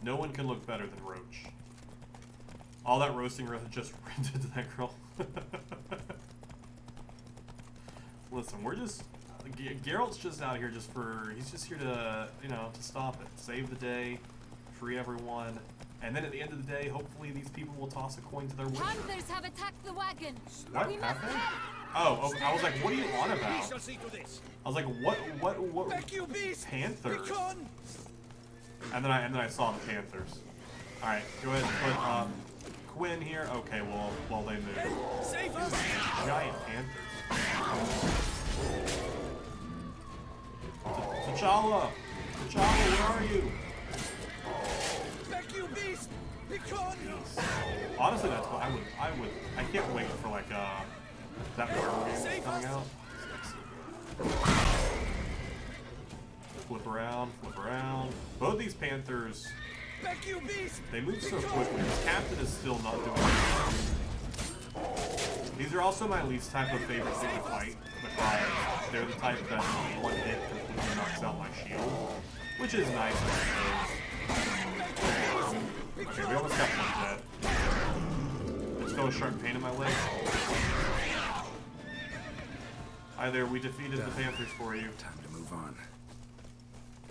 No one can look better than Roach. All that roasting just rented to that girl. Listen, we're just... Geralt's just out here just for... He's just here to, you know, to stop it. Save the day, free everyone, and then at the end of the day, hopefully these people will toss a coin to their winner. Panthers have attacked the wagon. What? We must Happened? help. Oh, I was like, what are you on We about? shall see to this. I was like, what? Back you beast! Panthers. Begone! And then I saw the Panthers. All right, go ahead and put Quinn here. Okay, well they moved. Save us! Giant Panthers. T'Challa, where are you? Back you beast! Begone! Honestly, that's what I can't wait for like that werewolf game that's coming out. Flip around. Both these Panthers, Back you beast! they move so quickly. This captain is still not doing anything. These are also my least type of favorite thing to fight, because they're the type that one hit completely knocks out my shield, which is nice, I suppose. Okay, we almost got one dead. There's still a sharp pain in my leg. Hi there, we defeated the Panthers for you. Time to move on.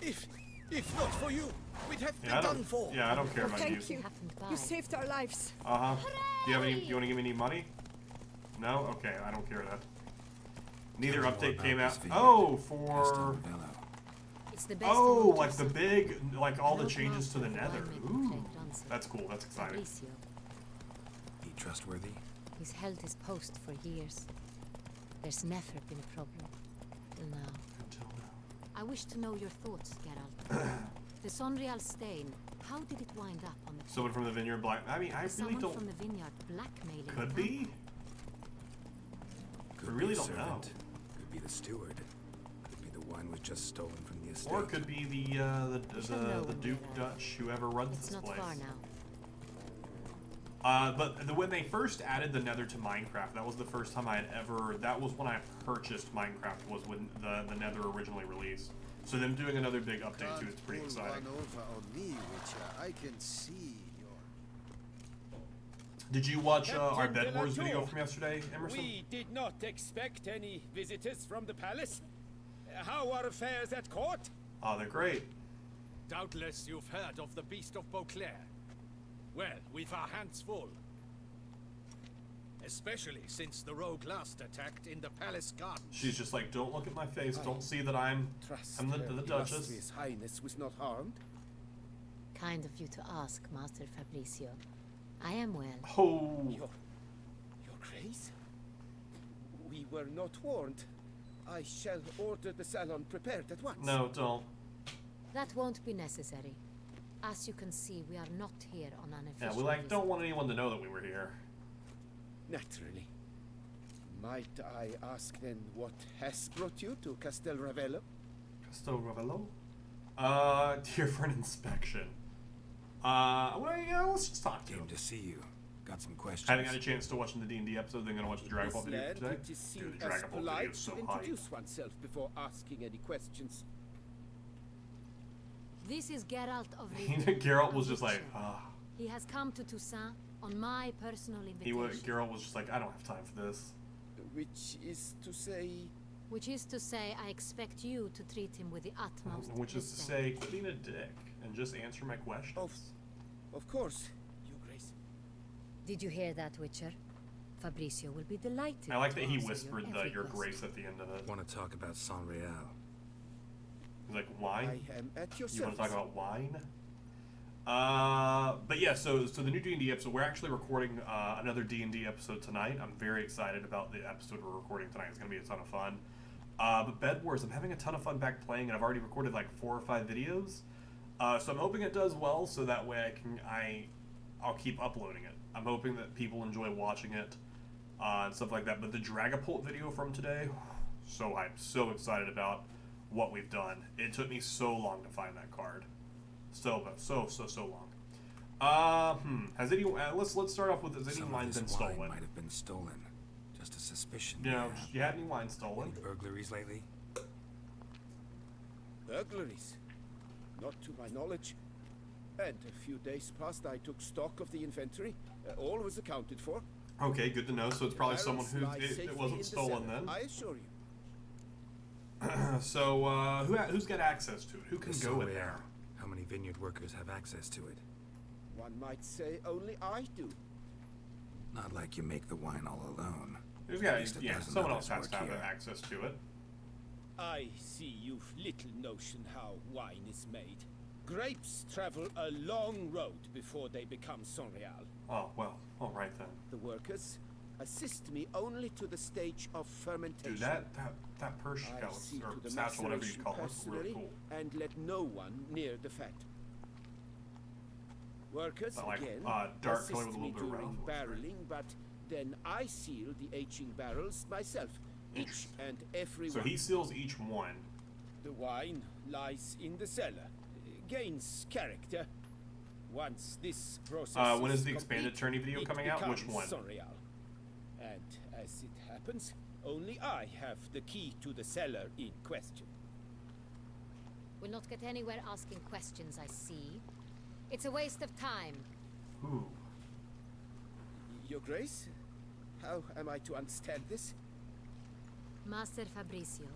If not for you, we'd have been Yeah, done for. I don't care about you. Thank you. Happened by. You saved our lives. Uh-huh. Do you have any, you want to give me any money? No? Okay, I don't care then. Neither Tell me more update about came out. this vineyard. Oh, for... Castello. It's the best. Oh, and like the most big, like all the Road changes to the master of nether. winemaking Ooh, trade runs it. that's cool. That's exciting. Fabrizio. He trustworthy? He's held his post for years. There's never been a problem. Till now. Until now. I wish to know your thoughts, Geralt. The Sonreal stain, how did it wind up on the Someone from the Vineyard Black. I mean, I Is really someone don't. from the vineyard blackmailing Could the be. Could I really be a don't know. servant. Could be the steward. Could be the one was just stolen from the estate. Or it could be the shall know when Duke we're there. Dutch, whoever runs It's this not place. far now. But when they first added the Nether to Minecraft, that was the first time I had ever. That was when I purchased Minecraft. Was when the Nether originally released. So them doing another big update too, it's pretty exciting. Over on me, Witcher. I can see your... Did you watch our Captain Bed Wars Delacour, video from yesterday, Emerson? We did not expect any visitors from the palace. How are affairs at court? Oh, they're great. Doubtless you've heard of the Beast of Beauclair. Well, we've our hands full. Especially since the rogue last attacked in the palace garden. She's just like, don't look at my face. Don't see that I'm Trust the her Duchess. illustrious Highness was not harmed. Kind of you to ask, Master Fabrizio. I am well. Oh, Your Grace? We were not warned. I shall order the salon prepared at once. no, don't. That won't be necessary. As you can see, we are not here on an Yeah, official we visit. don't want anyone to know that we were here. Naturally. Might I ask then what has brought you to Castel Ravello? Castel Ravello? Here for an inspection. Well, yeah, let's just talk to him. Came to see you. Got some questions. Haven't got a chance to watch the D&D episode. Then gonna watch the Dragon Ball This video land, today. it is seen Dude, the as Dragon Ball video polite is so to hype. introduce oneself before asking any questions. This is Geralt of Rivia. Geralt was just like, ah. He has come to Toussaint on my personal invitation. Geralt was just like, I don't have time for this. Which is to say... Which is to say, I expect you to treat him with the utmost Which is to respect. say, quit being a dick and just answer my questions. Of course, Your Grace. Did you hear that, Witcher? Fabricio will be delighted. I like to that he answer whispered your the every Your question. Grace at the end of it. Want to talk about San Real? He's like, wine? I am at your You want to talk service. about wine? But yeah, so the new D&D episode, we're actually recording another D&D episode tonight. I'm very excited about the episode we're recording tonight. It's going to be a ton of fun. But Bed Wars, I'm having a ton of fun back playing, and I've already recorded like 4 or 5 videos. So I'm hoping it does well, so that way I'll keep uploading it. I'm hoping that people enjoy watching it and stuff like that. But the Dragapult video from today, so hyped, so excited about what we've done. It took me so long to find that card. So long. Has anyone? Let's start off with, has any wine been stolen? Might have been stolen. Just a suspicion. You know, yeah. you had any wine stolen? Any burglaries lately? Burglaries? Not to my knowledge. And a few days past, I took stock of the inventory. All was accounted for. Okay, good to know. So it's probably someone Barrels who lie safely it in wasn't the stolen cellar, then. I assure you. So who's got access to it? Who can The go in San there? Real. How many vineyard workers have access to it? One might say only I do. Not like you make the wine all alone. There's got At least a dozen someone else others has to work have here. access to it. I see you've little notion how wine is made. Grapes travel a long road before they become Sonreal. Oh well, all right then. The workers assist me only to the stage of fermentation. Dude, that purse I scout see or to the satchel, whatever you maceration call it, looks really personally, cool. and let no one near the fat. Workers But like, again dark assist color with a me little bit of during red. barreling, but then I seal the aging barrels myself, each and every So one. he seals each one. The wine lies in the cellar, gains character. Once this process When is the expanded complete, tourney video it coming out? Which becomes one? Sonreal. And as it happens, only I have the key to the cellar in question. We'll not get anywhere asking questions, I see. It's a waste of time. Ooh. Your Grace, how am I to understand this? Master Fabricio,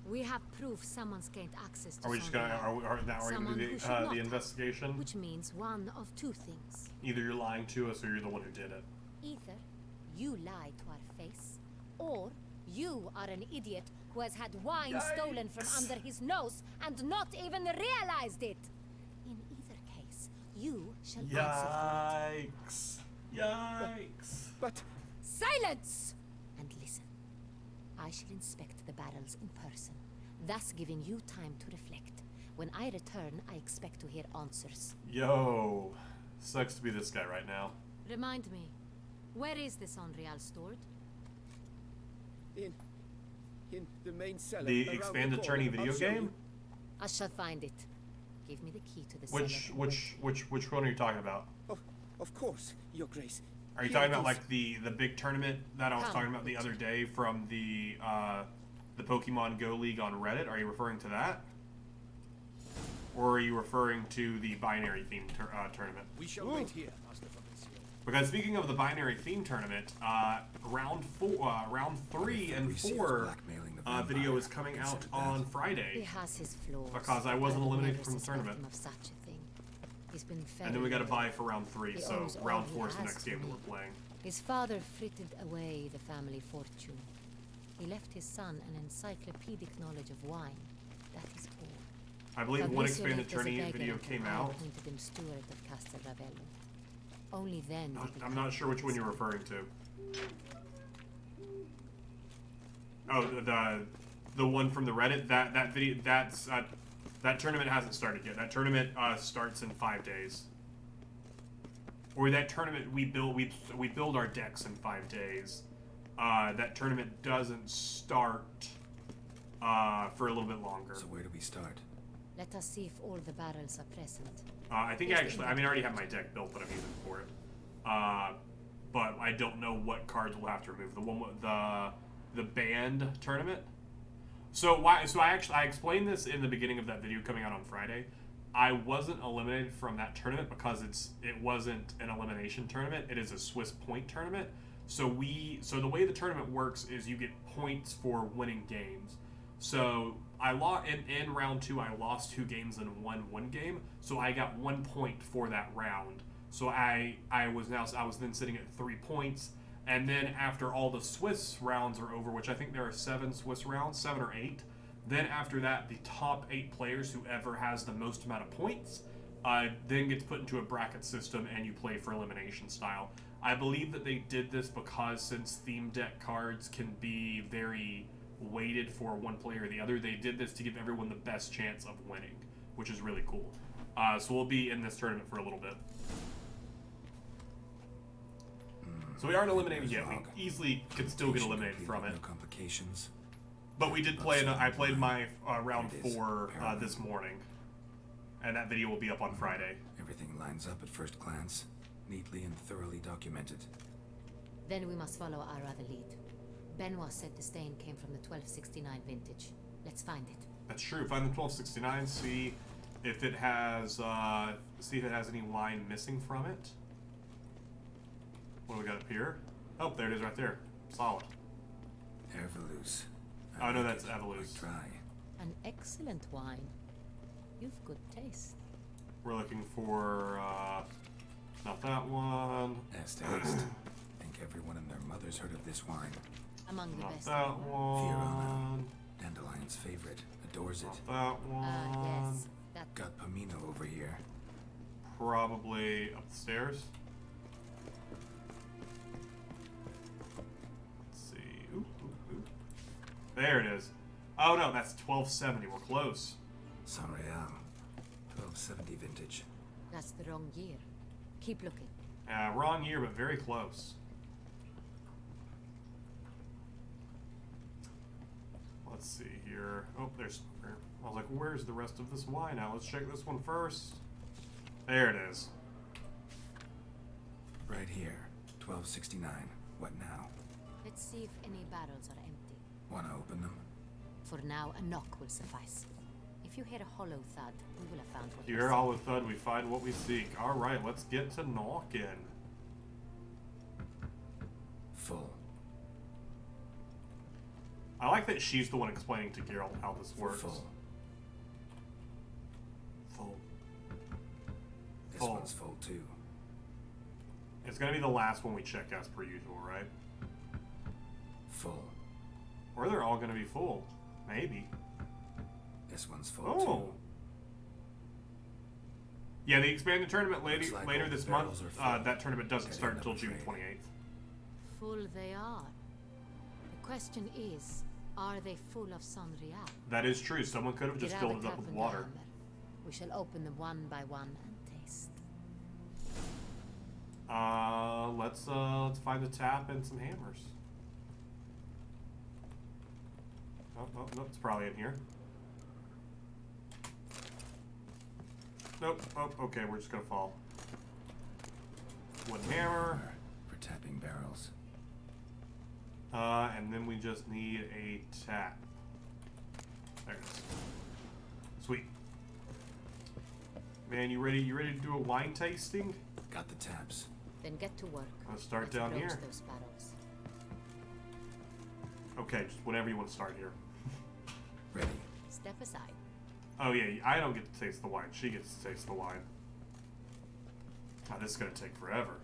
we have proof someone's gained access to Are we just gonna? Sonreal. Are we gonna Someone do who should not the have, investigation? Which means one of two things. Either you're lying to us, or you're the one who did it. Either you lie to our face, or you are an idiot who has had wine stolen from under his nose and not even realized it. In either case, you shall answer for it. Yikes! Yikes! But Silence! And listen. I shall inspect the barrels in person, thus giving you time to reflect. When I return, I expect to hear answers. Yo, sucks to be this guy right now. Remind me, where is this Sonreal stored? in the main cellar. The around expanded corner, tourney I'll video show game? you. I shall find it. Give me the key to the Which cellar. which one are you talking about? Of course, Your Grace. Are you Here talking it about is. like the big tournament that I was Come, talking about the other day from the Pokemon Go League on Reddit? Are you referring to that? Or are you referring to the binary theme tournament? We shall wait here, Master Fabricio. Because speaking of the binary theme tournament, round 3 and Fabricio's 4 blackmailing the video is vampire. coming out Consider on that. He Friday. has his flaws. Because I but wasn't would eliminated never from the suspect tournament. him of such a thing. He's been fed And then we got to away. buy for round 3, He so owes all round he 4 is the has next to game that me. we're playing. His father frittered away the family fortune. He left his son an encyclopedic knowledge of wine. That is all. I believe one Fabricio expanded left as a tourney beggar video until came I out. appointed him steward of Castel Ravello. Only then did he I'm come not sure which one you're referring to. Oh, the one from the Reddit. That video. That tournament hasn't started yet. That tournament starts in 5 days. Or that tournament we build our decks in 5 days. That tournament doesn't start for a little bit longer. So where do we start? Let us see if all the barrels are present. I think actually, I already have my deck built that I'm using for it. But I don't know what cards we'll have to remove. The one with the band tournament. So I explained this in the beginning of that video coming out on Friday. I wasn't eliminated from that tournament because it wasn't an elimination tournament. It is a Swiss point tournament. So the way the tournament works is you get points for winning games. So I lost in round 2. I lost 2 games and won 1 game. So I got 1 point for that round. So I was then sitting at 3 points. And then after all the Swiss rounds are over, which I think there are 7 Swiss rounds, 7 or 8. Then after that, the top 8 players, whoever has the most amount of points, then gets put into a bracket system and you play for elimination style. I believe that they did this because since theme deck cards can be very weighted for one player or the other, they did this to give everyone the best chance of winning, which is really cool. So we'll be in this tournament for a little bit. So we aren't eliminated yet. We easily could still get eliminated from it. No complications. But we did play. I played my round 4 this morning, and that video will be up on Friday. Everything lines up at first glance, neatly and thoroughly documented. Then we must follow our other lead. Benoit said the stain came from the 1269 vintage. Let's find it. That's true. Find the 1269. See if it has any line missing from it. What do we got up here? Oh, there it is right there. Solid. Ervelous. Oh no, that's Evelous. Dry. An excellent wine. You've good taste. We're looking for not that one. Taste. Think everyone and their mother's heard of this wine. Among the Not best. that one. Dandelion's favorite. Adores it. Not that one. Yes. That. Got Pomino over here. Probably up the stairs. Let's see. Ooh. There it is. Oh no, that's 1270. We're close. San Real. 1270 vintage. That's the wrong year. Keep looking. Wrong year, but very close. Let's see here. Oh, there's. I was like, where's the rest of this wine now? Let's check this one first. There it is. Right here. 1269. What now? Let's see if any barrels are empty. Wanna open them? For now, a knock will suffice. If you hear a hollow thud, we will have found what You hear a hollow thud, we find what we seek. Alright, let's get to knocking. Full. I like that she's the one explaining to Geralt how this works. Full. This Full. one's full too. It's gonna be the last one we check as per usual, right? Full. Or they're all gonna be full. Maybe. This one's full Oh. too. Yeah, the expanded tournament later, Looks like later all this the month. barrels are full. That tournament doesn't Get start in, until I'm June afraid. 28th. Full they are. The question is, are they full of Sanrial? That is true. Someone could have just Grab a filled it up cup with and water. hammer. We shall open them one by one and taste. Let's find a tap and some hammers. Oh, no, it's probably in here. Nope. Oh, okay, we're just gonna fall. Wooden hammer. For tapping barrels. And then we just need a tap. There it is. Sweet. Man, you ready? You ready to do a wine tasting? Got the taps. Then get to work. Let's start Let's down approach here. those barrels. Okay, just whenever you want to start here. Ready. Step aside. Oh yeah, I don't get to taste the wine. She gets to taste the wine. Oh, this is gonna take forever.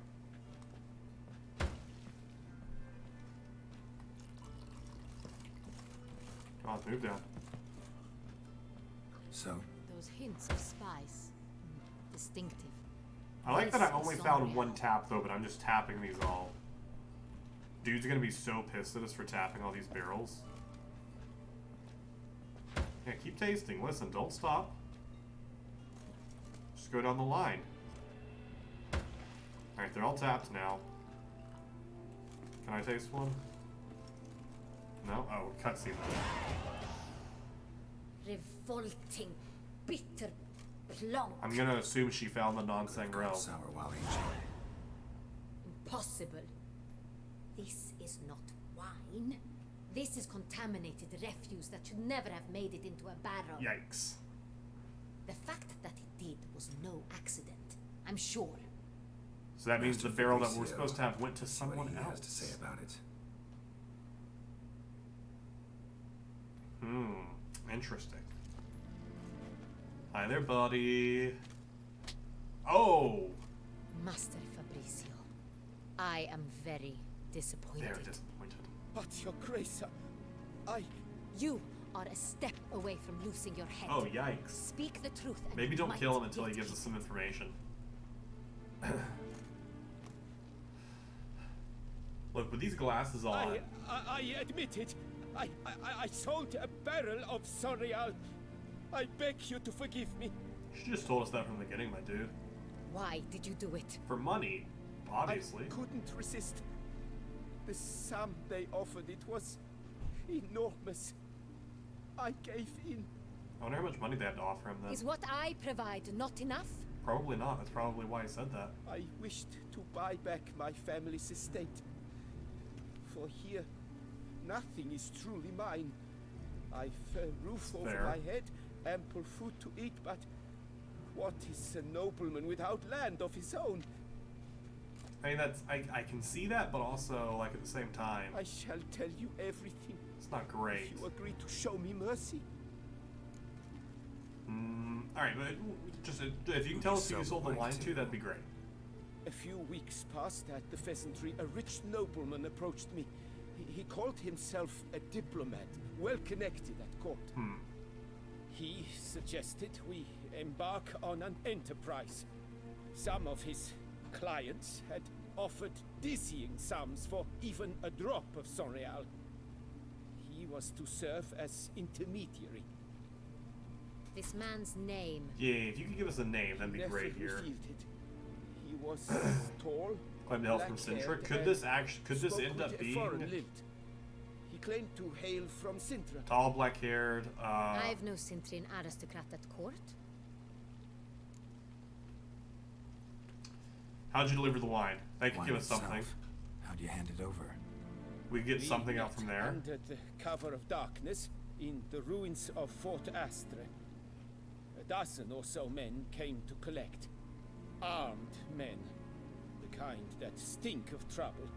Come on, move down. So, Those hints of spice. Distinctive. I like that I This only is found Sanrial. one tap though, but I'm just tapping these all. Dude's gonna be so pissed at us for tapping all these barrels. Yeah, keep tasting. Listen, don't stop. Just go down the line. Alright, they're all tapped now. Can I taste one? No? Oh, cutscene. Revolting bitter plonk. I'm gonna assume she found the non-sangreal. Sour while aging. Impossible. This is not wine. This is contaminated refuse that should never have made it into a barrel. Yikes. The fact that it did was no accident, I'm sure. So that means Master the barrel that we're Fabricio, supposed to have went to see what someone he else. has to say about it. Interesting. Hi there, buddy. Oh! Master Fabricio, I am very disappointed. Very disappointed. But your grace, I... You are a step away from losing your head. Oh, yikes. Speak the truth and Maybe you don't might kill him until he get gives us some information. Look, with these glasses on... I admit it. I sold a barrel of Sorial. I beg you to forgive me. You should just told us that from the beginning, my dude. Why did you do it? For money, obviously. I couldn't resist. The sum they offered, it was enormous. I gave in. I wonder how much money they had to offer him then. Is what I provide not enough? Probably not. That's probably why he said that. I wished to buy back my family's estate. For here, nothing is truly mine. I've a roof over Fair. my head, ample food to eat, but what is a nobleman without land of his own? I mean, that's... I can see that, but also, like, at the same time, I shall tell you everything. it's not great. If you agree to show me mercy. Alright, but just if you can tell us who you sold the wine to, that'd be great. A few weeks past at the pheasantry, a rich nobleman approached me. He called himself a diplomat, well connected at court. He suggested we embark on an enterprise. Some of his clients had offered dizzying sums for even a drop of Sonreal. He was to serve as intermediary. This man's name. Yeah, if you could give us a name, that'd be Never great here. revealed it. He was tall, Claimed help from Sintra. black-haired, Could and this actually? Could this spoke end with up a being foreign lilt. He claimed to hail from Sintra. tall, black-haired? I've no Cintrin aristocrat at court. How'd you deliver the wine? They could Wine give us itself. something. How'd you hand it over? We could get We something out met from there. Under the cover of darkness, in the ruins of Fort Astre. A dozen or so men came to collect. Armed men. The kind that stink of trouble.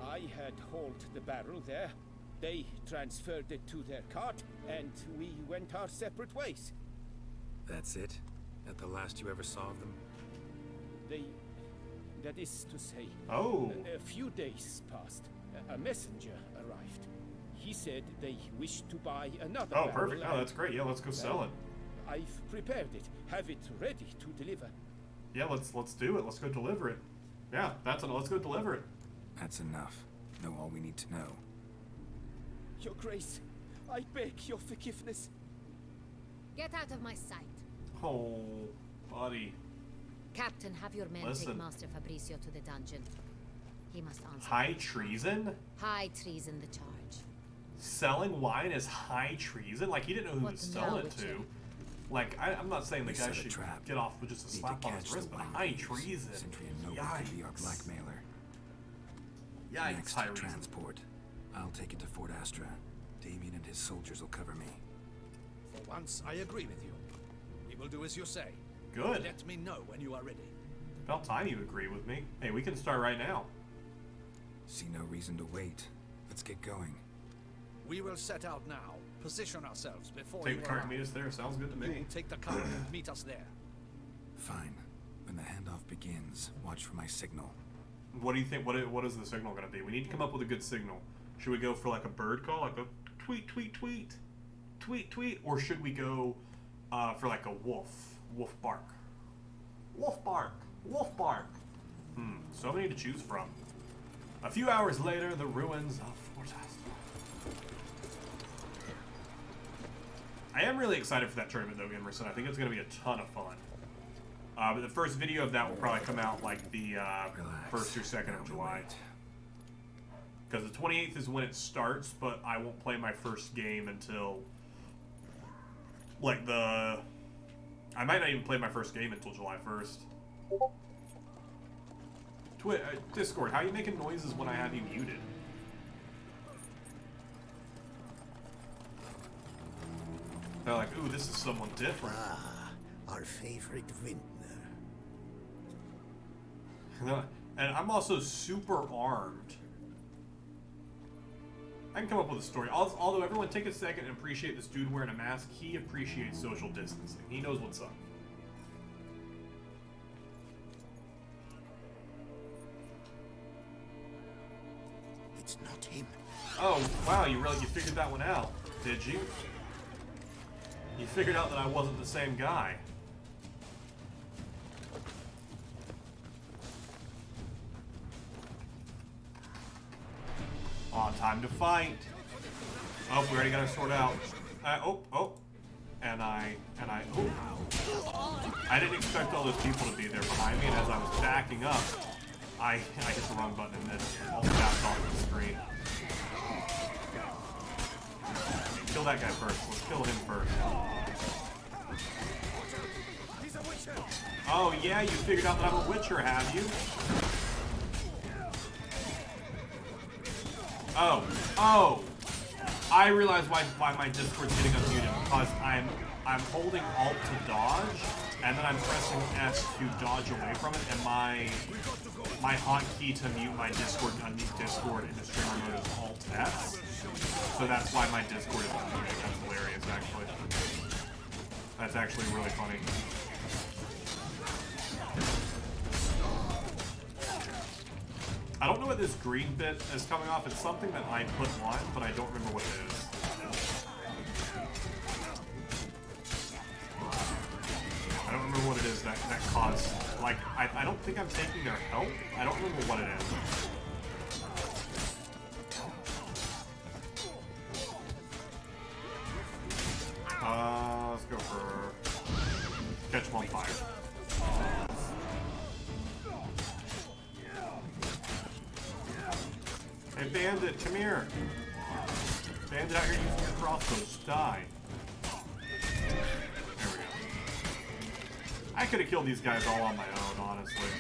I had hauled the barrel there. They transferred it to their cart, and we went our separate ways. That's it? At the last you ever saw of them? That is to say, Oh. a few days passed. A messenger arrived. He said they wished to buy another Oh, barrel. perfect. Oh, and- that's great. Yeah, let's go sell it. I've prepared it. Have it ready to deliver. Yeah, let's do it. Let's go deliver it. Yeah, let's go deliver it. That's enough. Know all we need to know. Your Grace, I beg your forgiveness. Get out of my sight. Oh, buddy. Captain, have your men Listen. take Master Fabricio to the dungeon. He must answer. High treason? High treason the charge. Selling wine is high treason? Like, he didn't know who What he was selling now, it Witcher? to. Like, I'm not saying the We guy set a should trap. get off with just a Need to slap on his catch wrist, the but wine high thieves. treason. Sentry and Noble can be our Yikes. blackmailer. Yikes, Next, high reason. transport. I'll take it to Fort Astra. Damien and his soldiers will cover me. For once, I agree with you. We will do as you say. Good. Let me know when you are ready. About time you agree with me. Hey, we can start right now. See no reason to wait. Let's get going. We will set out now. Position ourselves before Take you the cart and arrive. meet us there. Sounds good to You me. will take the cart and meet us there. Fine. When the handoff begins, watch for my signal. What do you think? What is the signal going to be? We need to come up with a good signal. Should we go for like a bird call, like a tweet, tweet, tweet, tweet, tweet, or should we go for like a wolf bark, wolf bark, wolf bark? So many to choose from. A few hours later, the ruins of Fort Astra. I am really excited for that tournament though, Emerson. I think it's going to be a ton of fun. But the first video of that will probably come out like the Relax. 1st or 2nd Now of we July. wait. Because the 28th is when it starts, but I won't play my first game until like the... I might not even play my first game until July 1st. Discord, how are you making noises when I have you muted? They're like, ooh, this is someone different. Ah, our favorite vintner. And I'm also super armed. I can come up with a story. Although everyone take a second and appreciate this dude wearing a mask. He appreciates social distancing. He knows what's up. It's not him. Oh, wow, you figured that one out, did you? You figured out that I wasn't the same guy. Oh, time to fight. Oh, we already got our sword out. And I, I didn't expect all those people to be there behind me, and as I was backing up, I hit the wrong button and then all backed off the screen. Kill that guy first. Let's kill him first. Oh yeah, you figured out that I'm a Witcher, have you? Oh! I realize why my Discord's getting unmuted, because I'm holding Alt to dodge, and then I'm pressing S to dodge away from it, and my hotkey to mute my Discord, unmute Discord in the streamer mode is Alt S. So that's why my Discord is unmuted. That's hilarious, actually. That's actually really funny. I don't know what this green bit is coming off. It's something that I put on, but I don't remember what it is. I don't remember what it is that caused... Like, I don't think I'm taking their help. I don't remember what it is. Let's go for... Catch them on fire. Hey, Bandit, come here. Bandit out here using your crossbows. Die. There we go. I could have killed these guys all on my own, honestly.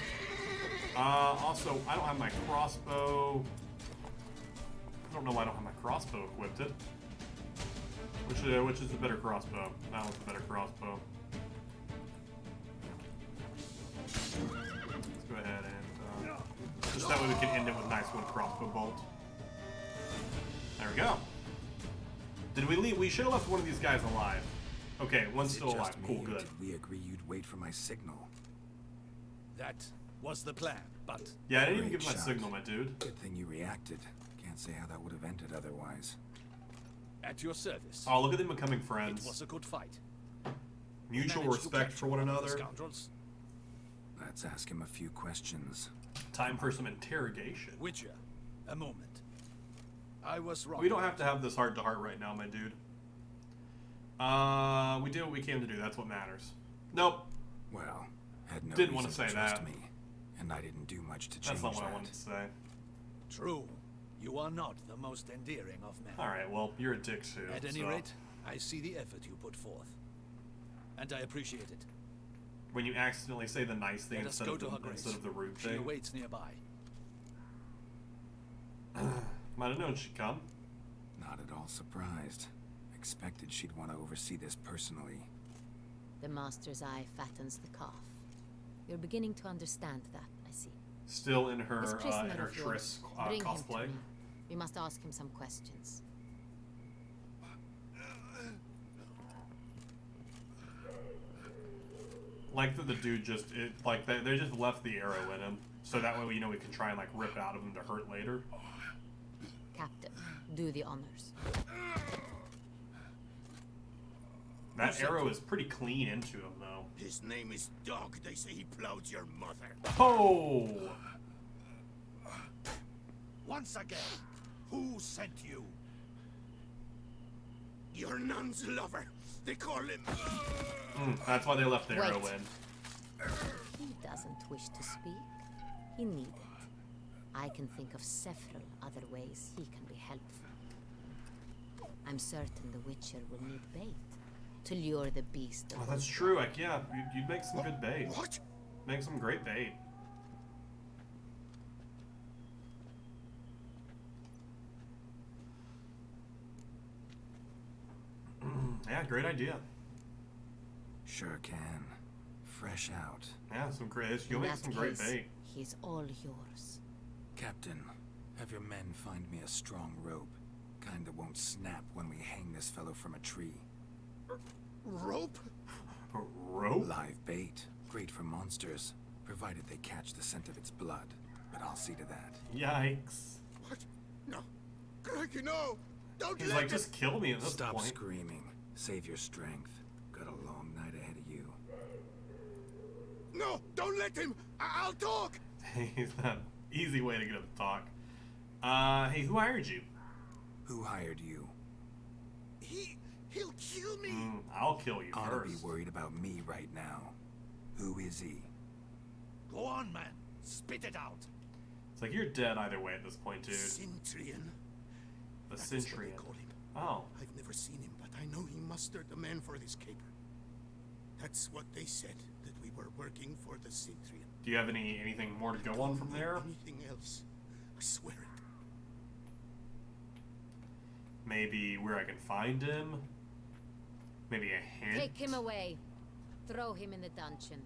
Also, I don't have my crossbow. I don't know why I don't have my crossbow equipped. Which is the better crossbow? That one's the better crossbow. Let's go ahead and just that way we can end it with a nice one crossbow bolt. There we go. Did we leave? We should have left one of these guys alive. Okay, one's still alive. Cool, good. Did we agree you'd wait for my signal? That was the plan, but... Yeah, I didn't even give my signal, my dude. Good thing you reacted. Can't say how that would have ended otherwise. At your service. Oh, look at them becoming friends. It was a good fight. Mutual respect for one another. Scoundrels. Let's ask him a few questions. Time for some interrogation. Witcher, a moment. I was wrong. We don't have to have this heart-to-heart right now, my dude. We did what we came to do. That's what matters. Nope. Well, had no didn't want to reason say trust that. me, and I didn't do much to change That's not what that. I wanted to say. True. You are not the most endearing of men. Alright, well, you're a dick too. At any rate, I see the effort you put forth. And I appreciate it. When you accidentally say the nice thing instead of the rude thing. She awaits nearby. Might have known she'd come. Not at all surprised. Expected she'd want to oversee this personally. The master's eye fattens the calf. You're beginning to understand that, I see. Still in her This prisoner of Triss yours, bring him to cosplay. me. We must ask him some questions. Like that the dude just they just left the arrow in him, so that way we can try and like rip out of him to hurt later. Captain, do the honors. That arrow is pretty clean into him though. His name is Dog. They say he plowed your mother. Oh! Once again, who sent you? Your nun's lover. They call him. That's why they left the arrow in. He doesn't wish to speak. He need it. I can think of several other ways he can be helpful. I'm certain the Witcher will need bait to lure the beast. Oh, that's true. Like, yeah, you'd make some good bait. What? Make some great bait. Yeah, great idea. Sure can. Fresh out. Yeah, some great. You'll make some great bait. He's all yours. Captain, have your men find me a strong rope. Kind that won't snap when we hang this fellow from a tree. Rope? Rope? Live bait. Great for monsters, provided they catch the scent of its blood. But I'll see to that. Yikes. What? No. Crikey, no! Don't He's let like, it- just kill me at this Stop point. screaming. Save your strength. Got a long night ahead of you. No! Don't let him! I'll talk! He's that easy way to get him to talk. Hey, who hired you? Who hired you? He'll kill me! I'll kill you Ought to be first. worried about me right now. Who is he? Go on, man. Spit it out. It's like you're dead either way at this point, dude. Centurion. The That is what they Centurion. call him. Oh. I've never seen him, but I know he mustered the men for this caper. That's what they said, that we were working for the Centurion. Do you have anything more to go on from there? Anything else? I swear it. Maybe where I can find him? Maybe a hint? Take him away. Throw him in the dungeon.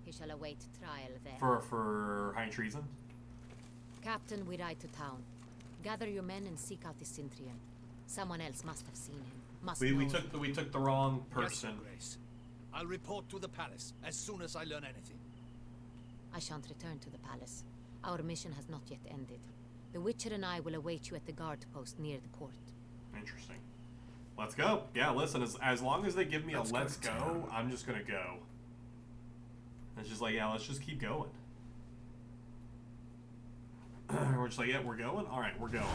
He shall await trial there. For high treason? Captain, we ride to town. Gather your men and seek out the Centurion. Someone else must have seen him. We took the wrong person. Yes, Your Grace. I'll report to the palace as soon as I learn anything. I shan't return to the palace. Our mission has not yet ended. The Witcher and I will await you at the guard post near the port. Interesting. Let's go. Yeah, listen, as long as they give me a let's go to go, town. I'm just gonna go. It's just like, yeah, let's just keep going. We're just like, yeah, we're going? Alright, we're going.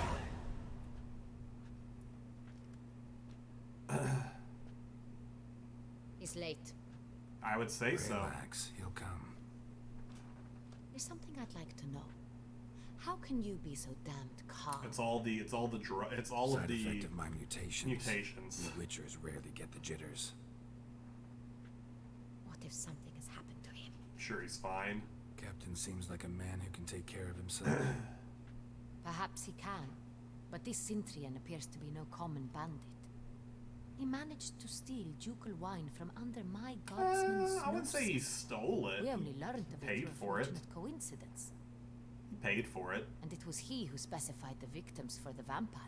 He's late. I would say so. Relax, he'll come. There's something I'd like to know. How can you be so damned calm? It's all of Side the effect of my mutations. mutations. We Witchers rarely get the jitters. What if something has happened to him? Sure, he's fine. Captain seems like a man who can take care of himself. Perhaps he can, but this Centurion appears to be no common bandit. He managed to steal ducal wine from under my guardsman's I would nose. say he stole it. We only learned of it paid through a for it. fortunate coincidence. He paid for it. And it was he who specified the victims for the vampire.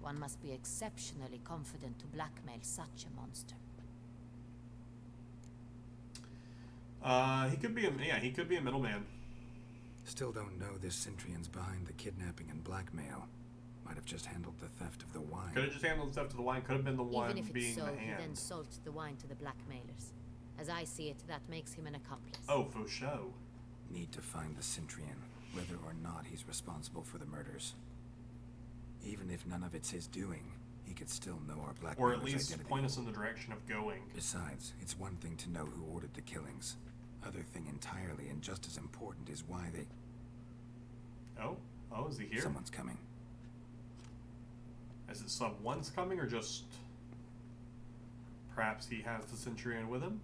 One must be exceptionally confident to blackmail such a monster. He could be he could be a middleman. Still don't know this Centurion's behind the kidnapping and blackmail. Might have just handled the theft of the wine. Could have just handled stuff to the wine. Could have been the one Even if being it's so, the he hand. then sold the wine to the blackmailers. As I see it, that makes him an accomplice. Oh, for show. Need to find the Centurion, whether or not he's responsible for the murders. Even if none of it's his doing, he could still know our blackmailer's Or at least identity. point us in the direction of going. Besides, it's one thing to know who ordered the killings. Other thing entirely, and just as important, is why they... Oh? Oh, is he here? Someone's coming. Is it someone's coming, or just... Perhaps he has the Centurion with him?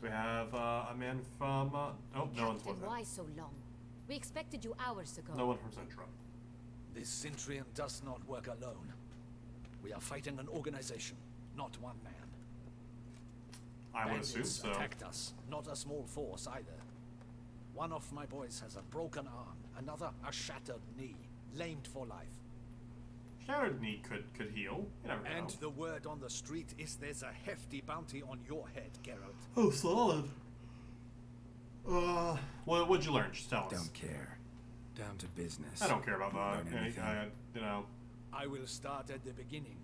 Do we have a man from... Oh, no one's Captain, with him. why so long? We expected you hours ago. No one from Central. This Centurion does not work alone. We are fighting an organization, not one man. I would Bandits assume so. attacked us, not a small force either. One of my boys has a broken arm, another a shattered knee, lamed for life. Shattered knee could heal. You never know. And the word on the street is there's a hefty bounty on your head, Geralt. Oh, solid. Well, what'd you learn? Just tell us. Don't care. Down to business. I don't care about that. Learn anything? You know. I will start at the beginning.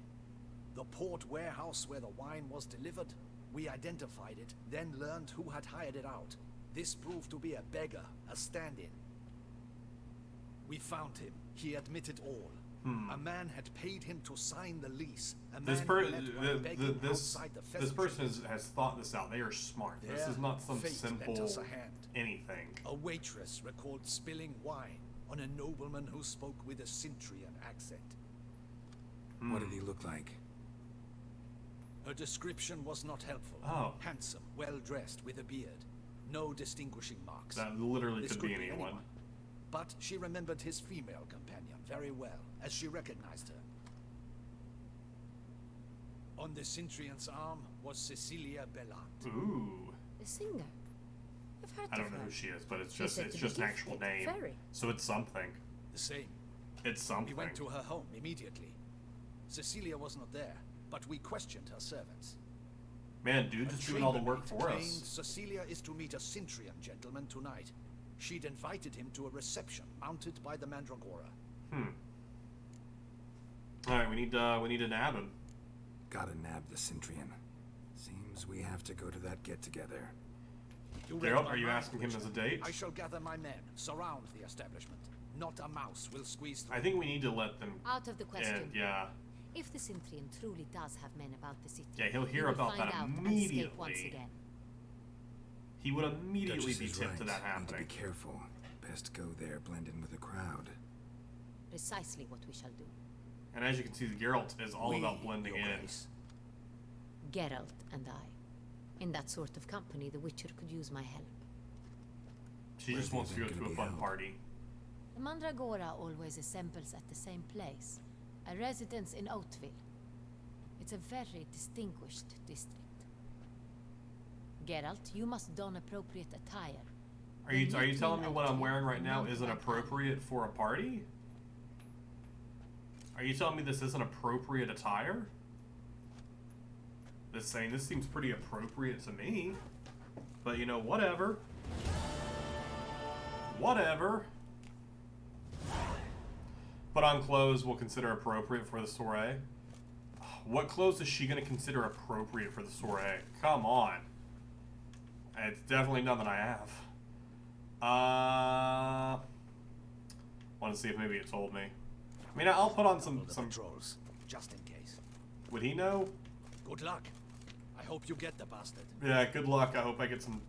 The port warehouse where the wine was delivered, we identified it, then learned who had hired it out. This proved to be a beggar, a stand-in. We found him. He admitted all. A man had paid him to sign the lease. A man who met while begging outside the This pheasant person shop. has thought this out. They are smart. This Their is not some fate simple lent us a hand. anything. A waitress recalled spilling wine on a nobleman who spoke with a Centurion accent. What did he he look like? Her description was not helpful. Oh. Handsome, well-dressed, with a beard. No distinguishing marks. That literally This could be anyone. But she remembered his female companion very well, as she recognized her. On the Cintrian's arm was Cecilia Bellat. Ooh. The singer. I've heard I don't of know her. who she is, but it's She said just to be an actual gifted. name. Very. So it's something. The same. It's something. We went to her home immediately. Cecilia was not there, but we questioned her servants. Man, dude, just doing all the work for claimed us. Cecilia is to meet a Cintrian gentleman tonight. She'd invited him to a reception mounted by the Mandragora. Alright, we need to nab him. Gotta nab the Cintrian. Seems we have to go to that get-together. Geralt, are you asking him as a date? I shall gather my men, surround the establishment. Not a mouse will squeeze through. I think we need to let them Out of the question. in, yeah. If the Cintrian truly does have men about the city, Yeah, he'll hear he will about find that out and escape immediately. once again. He would immediately Duchess be is tipped to right. that Need to be happening. careful. Best go there, blend in with the crowd. Precisely what we shall do. And as you can see, Geralt is all about blending Your in. Grace. Geralt and I. In that sort of company, the Witcher could use my help. She Where's just the wants to go event to a gonna be fun held? party. The Mandragora always assembles at the same place, a residence in Oatville. It's a very distinguished district. Geralt, you must don appropriate attire. Are you Then meet telling me in what I'm Oatville wearing right and now mount isn't my appropriate for a party? Are you telling me this isn't appropriate attire? This seems pretty appropriate to me. But you know, whatever. Whatever. Put on clothes we'll consider appropriate for the soiree. What clothes is she going to consider appropriate for the soiree? Come on. It's definitely none that I have. Want to see if maybe it told me. I mean, I'll put on some patrols, just in case. Would he know? Good luck. I hope you get the bastard. Yeah, good luck. I hope I get some...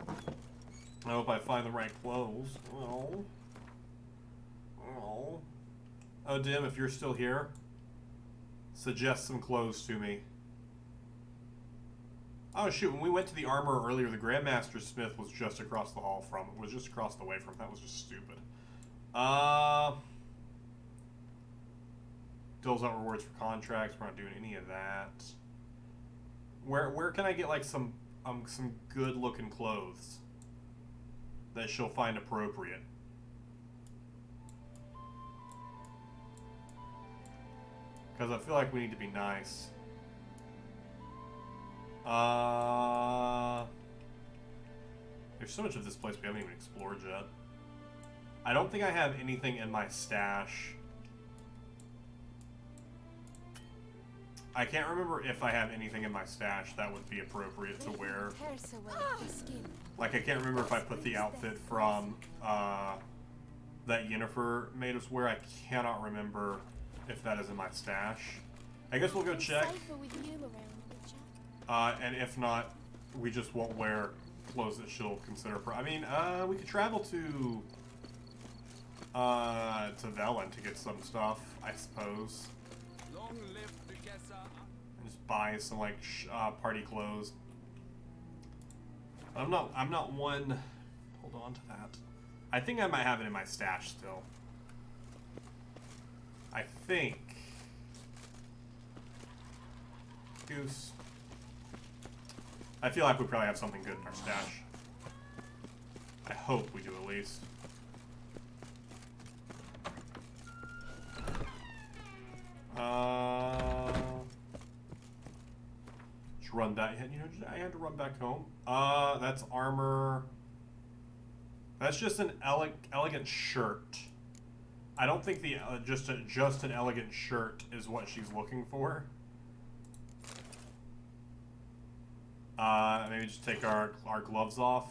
I hope I find the right clothes. Oh. Oh. Oh, Dim, if you're still here, suggest some clothes to me. Oh, shoot. When we went to the armor earlier, the Grandmaster Smith was just across the hall from it. Was just across the way from it. That was just stupid. Doles out rewards for contracts. We're not doing any of that. Where can I get like some good looking clothes that she'll find appropriate? Because I feel like we need to be nice. There's so much of this place we haven't even explored yet. I don't think I have anything in my stash. I can't remember if I have anything in my stash that would be appropriate to wear. Like, I can't remember if I put the outfit from that Yennefer made us wear. I cannot remember if that is in my stash. I guess we'll go check. And if not, we just won't wear clothes that she'll consider. I mean, we could travel to Velen to get some stuff, I suppose. Long live the Gesa. And just buy some like party clothes. I'm not one. Hold on to that. I think I might have it in my stash still. I think. Goose. I feel like we probably have something good in our stash. I hope we do at least. Just run back. You know, I had to run back home. That's armor. That's just an elegant shirt. I don't think the just an elegant shirt is what she's looking for. Maybe just take our gloves off.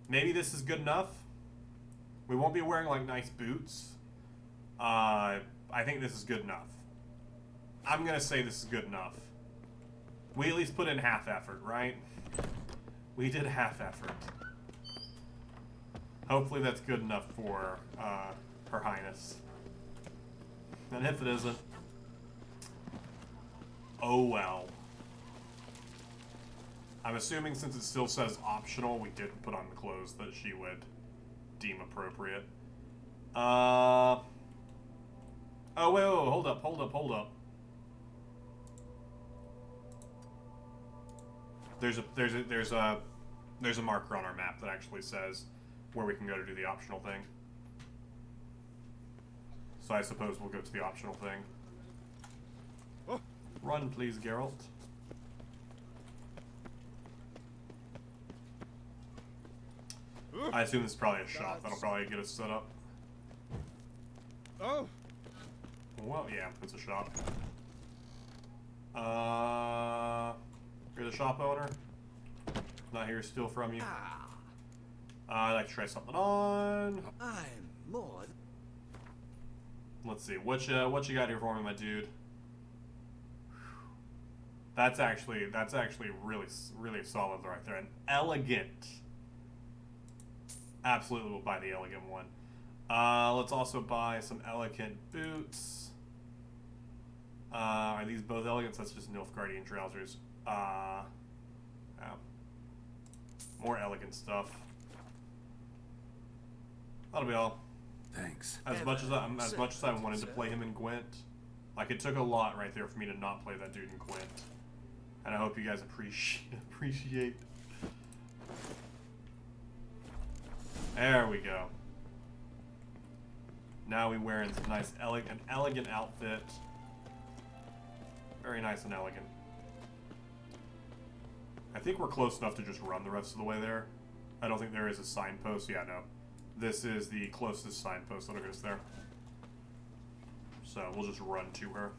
Maybe this is good enough. We won't be wearing like nice boots. I think this is good enough. I'm gonna say this is good enough. We at least put in half effort, right? We did half effort. Hopefully that's good enough for Her Highness. And if it isn't, Oh well. I'm assuming since it still says optional, we didn't put on the clothes that she would deem appropriate. Oh wait, hold up. There's a marker on our map that actually says where we can go to do the optional thing. So I suppose we'll go to the optional thing. Oh. Run, please, Geralt. I assume this is probably a shop. That'll probably get us set up. Oh. Well, yeah, it's a shop. You're the shop owner. Not here to steal from you. I'd like to try something on. I'm more. Let's see. What you got here for me, my dude? That's actually really solid right there. An elegant. Absolutely, we'll buy the elegant one. Let's also buy some elegant boots. Are these both elegant? That's just Nilfgaardian trousers. Yeah. More elegant stuff. That'll be all. Thanks. As much as I wanted to play him in Gwent, like it took a lot right there for me to not play that dude in Gwent. And I hope you guys appreciate. There we go. Now we're wearing some nice elegant outfit. Very nice and elegant. I think we're close enough to just run the rest of the way there. I don't think there is a signpost. Yeah, no. This is the closest signpost that'll get us there. So we'll just run to her.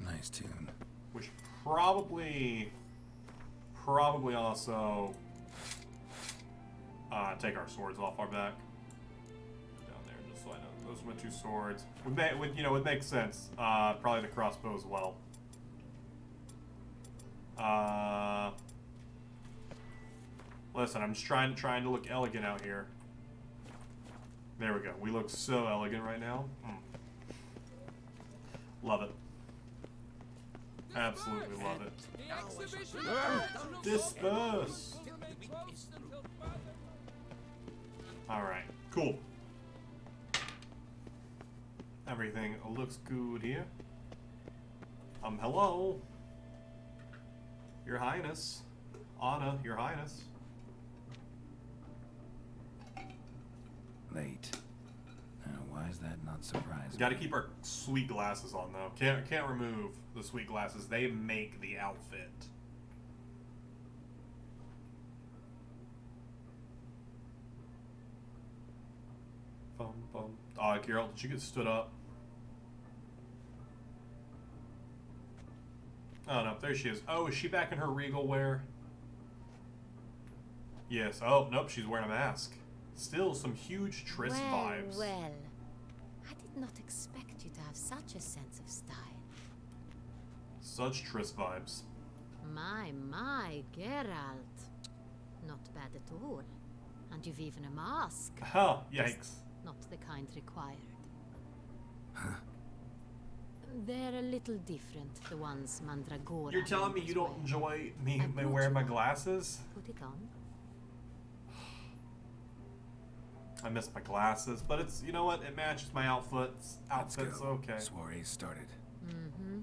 Nice tune. We should probably also take our swords off our back. Down there, just so I know. Those are my two swords. Would make sense. Probably the crossbow as well. Listen, I'm just trying to look elegant out here. There we go. We look so elegant right now. Love it. Absolutely love it. Disperse! Alright, cool. Everything looks good here. Hello? Your Highness. Anna, Your Highness. Late. Why is that not surprising? Got to keep our sweet glasses on though. Can't remove the sweet glasses. They make the outfit. Bum bum. Geralt, did you get stood up? Oh no, there she is. Oh, is she back in her regal wear? Yes. Oh nope, she's wearing a mask. Still some huge Triss vibes. Well, I did not expect you to have such a sense of style. Such Triss vibes. My, Geralt. Not bad at all. And you've even a mask. Oh, yikes. Not the kind required. Huh? They're a little different, the ones Mandragora. You're telling me you don't enjoy me wearing my glasses? Put it on. I miss my glasses, but it's, you know what, it matches my outfits, okay. Soiree started. Mm-hmm.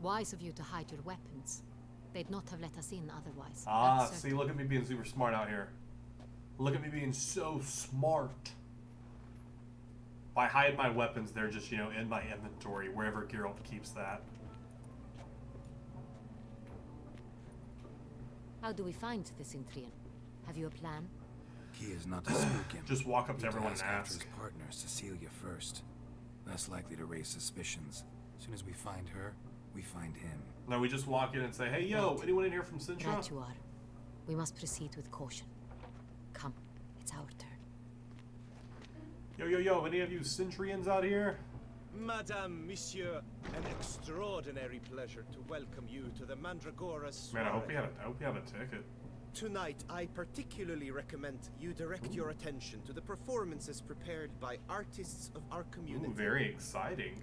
Wise of you to hide your weapons. They'd not have let us in otherwise. Ah, see, look at me being super smart out here. Look at me being so smart. If I hide my weapons, they're just, in my inventory, wherever Geralt keeps that. How do we find the Cintrian? Have you a plan? He is not to spook him. Just walk up to everyone and after ask. his partner, Cecilia, first. Less likely to raise suspicions. As soon as we find her, we find him. No, we just walk in and say, hey, yo, anyone in here from Sintra? Right you are. We must proceed with caution. Come, it's our turn. Yo, any of you Cintrians out here? Madame, Monsieur, an extraordinary pleasure to welcome you to the Mandragora soiree. Man, I hope you have a ticket. Tonight, I particularly recommend you direct your attention to the performances prepared by artists of our community. Ooh, very exciting.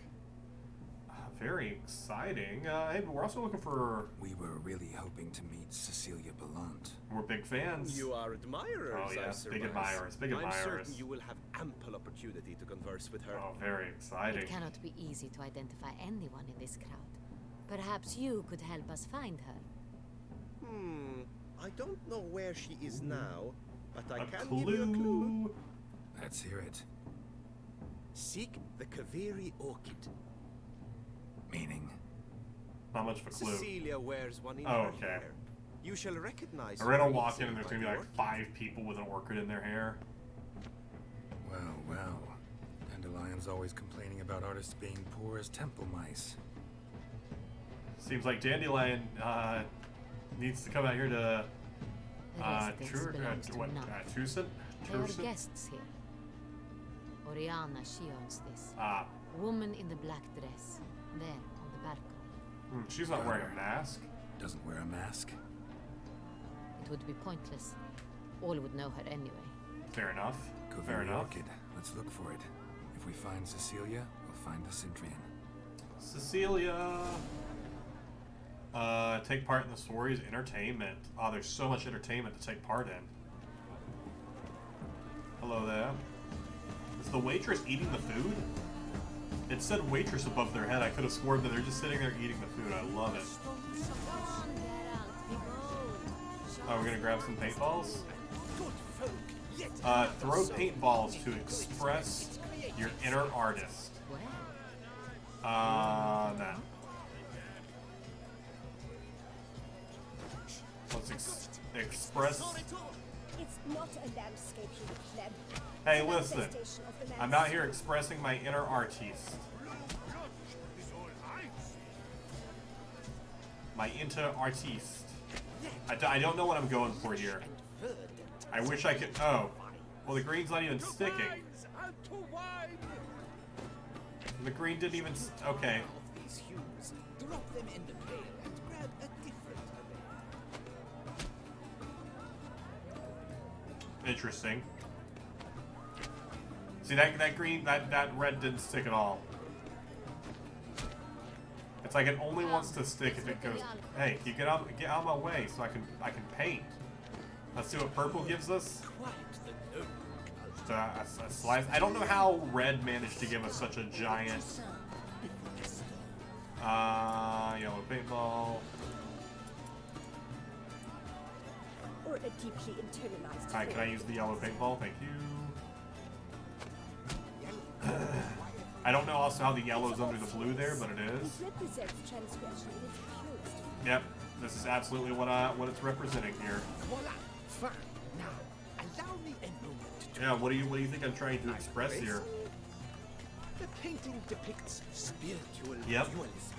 very exciting. Hey, but we're also looking for... We were really hoping to meet Cecilia Belant. We're big fans. You are admirers, Oh, yeah, I surmise. big admirers, big admirers. I'm certain you will have ample opportunity to converse with her. Oh, very exciting. It cannot be easy to identify anyone in this crowd. Perhaps you could help us find her. I don't know where she is now, but I can clue. give you a clue. Let's hear it. Seek the Kaveri Orchid. Meaning? Not much of a clue. Cecilia wears one in Oh, her okay. hair. You shall recognize We're gonna her walk in and easily, there's gonna be my like lord. 5 people with an orchid in their hair. Well, well. Dandelion's always complaining about artists being poor as temple mice. Seems like Dandelion needs to come out here to Tucson? There are guests here. Oriana, she owns this. Ah. Woman in the black dress. There, on the balcony. She's not wearing a mask. Doesn't wear a mask. It would be pointless. All would know her anyway. Fair enough. Fair Kaveri enough. Orchid. Let's look for it. If we find Cecilia, we'll find the Cintrian. Cecilia! Take part in the story's entertainment. Oh, there's so much entertainment to take part in. Hello there. Is the waitress eating the food? It said waitress above their head. I could have sworn that they're just sitting there eating the food. I love it. Oh, we're gonna grab some paintballs? Throw paintballs to express your inner artist. No. Let's express... It's not a landscape you pleb. Hey, listen. I'm out here expressing my inner artiste. My inner artiste. I don't know what I'm going for here. I wish I could... Oh. Well, the green's not even sticking. The green didn't even... Okay. Drop them in the pail and grab a different Interesting. See, that green, that red didn't stick at all. It's like it only wants to stick if it goes... Hey, you get out of my way so I can paint. Let's see what purple gives us. Just a slice. I don't know how red managed to give us such a giant... yellow paintball. Or a deeply internalized Alright, can I use the yellow paintball? Thank you. I don't know also how the yellow's under the blue there, but it is. It represents transgression in its purest. Yep, this is absolutely what it's representing here. Voila! Fine. Now, allow me a moment to... Yeah, what do you think I'm trying to express here? The painting depicts spiritual Yep. dualism.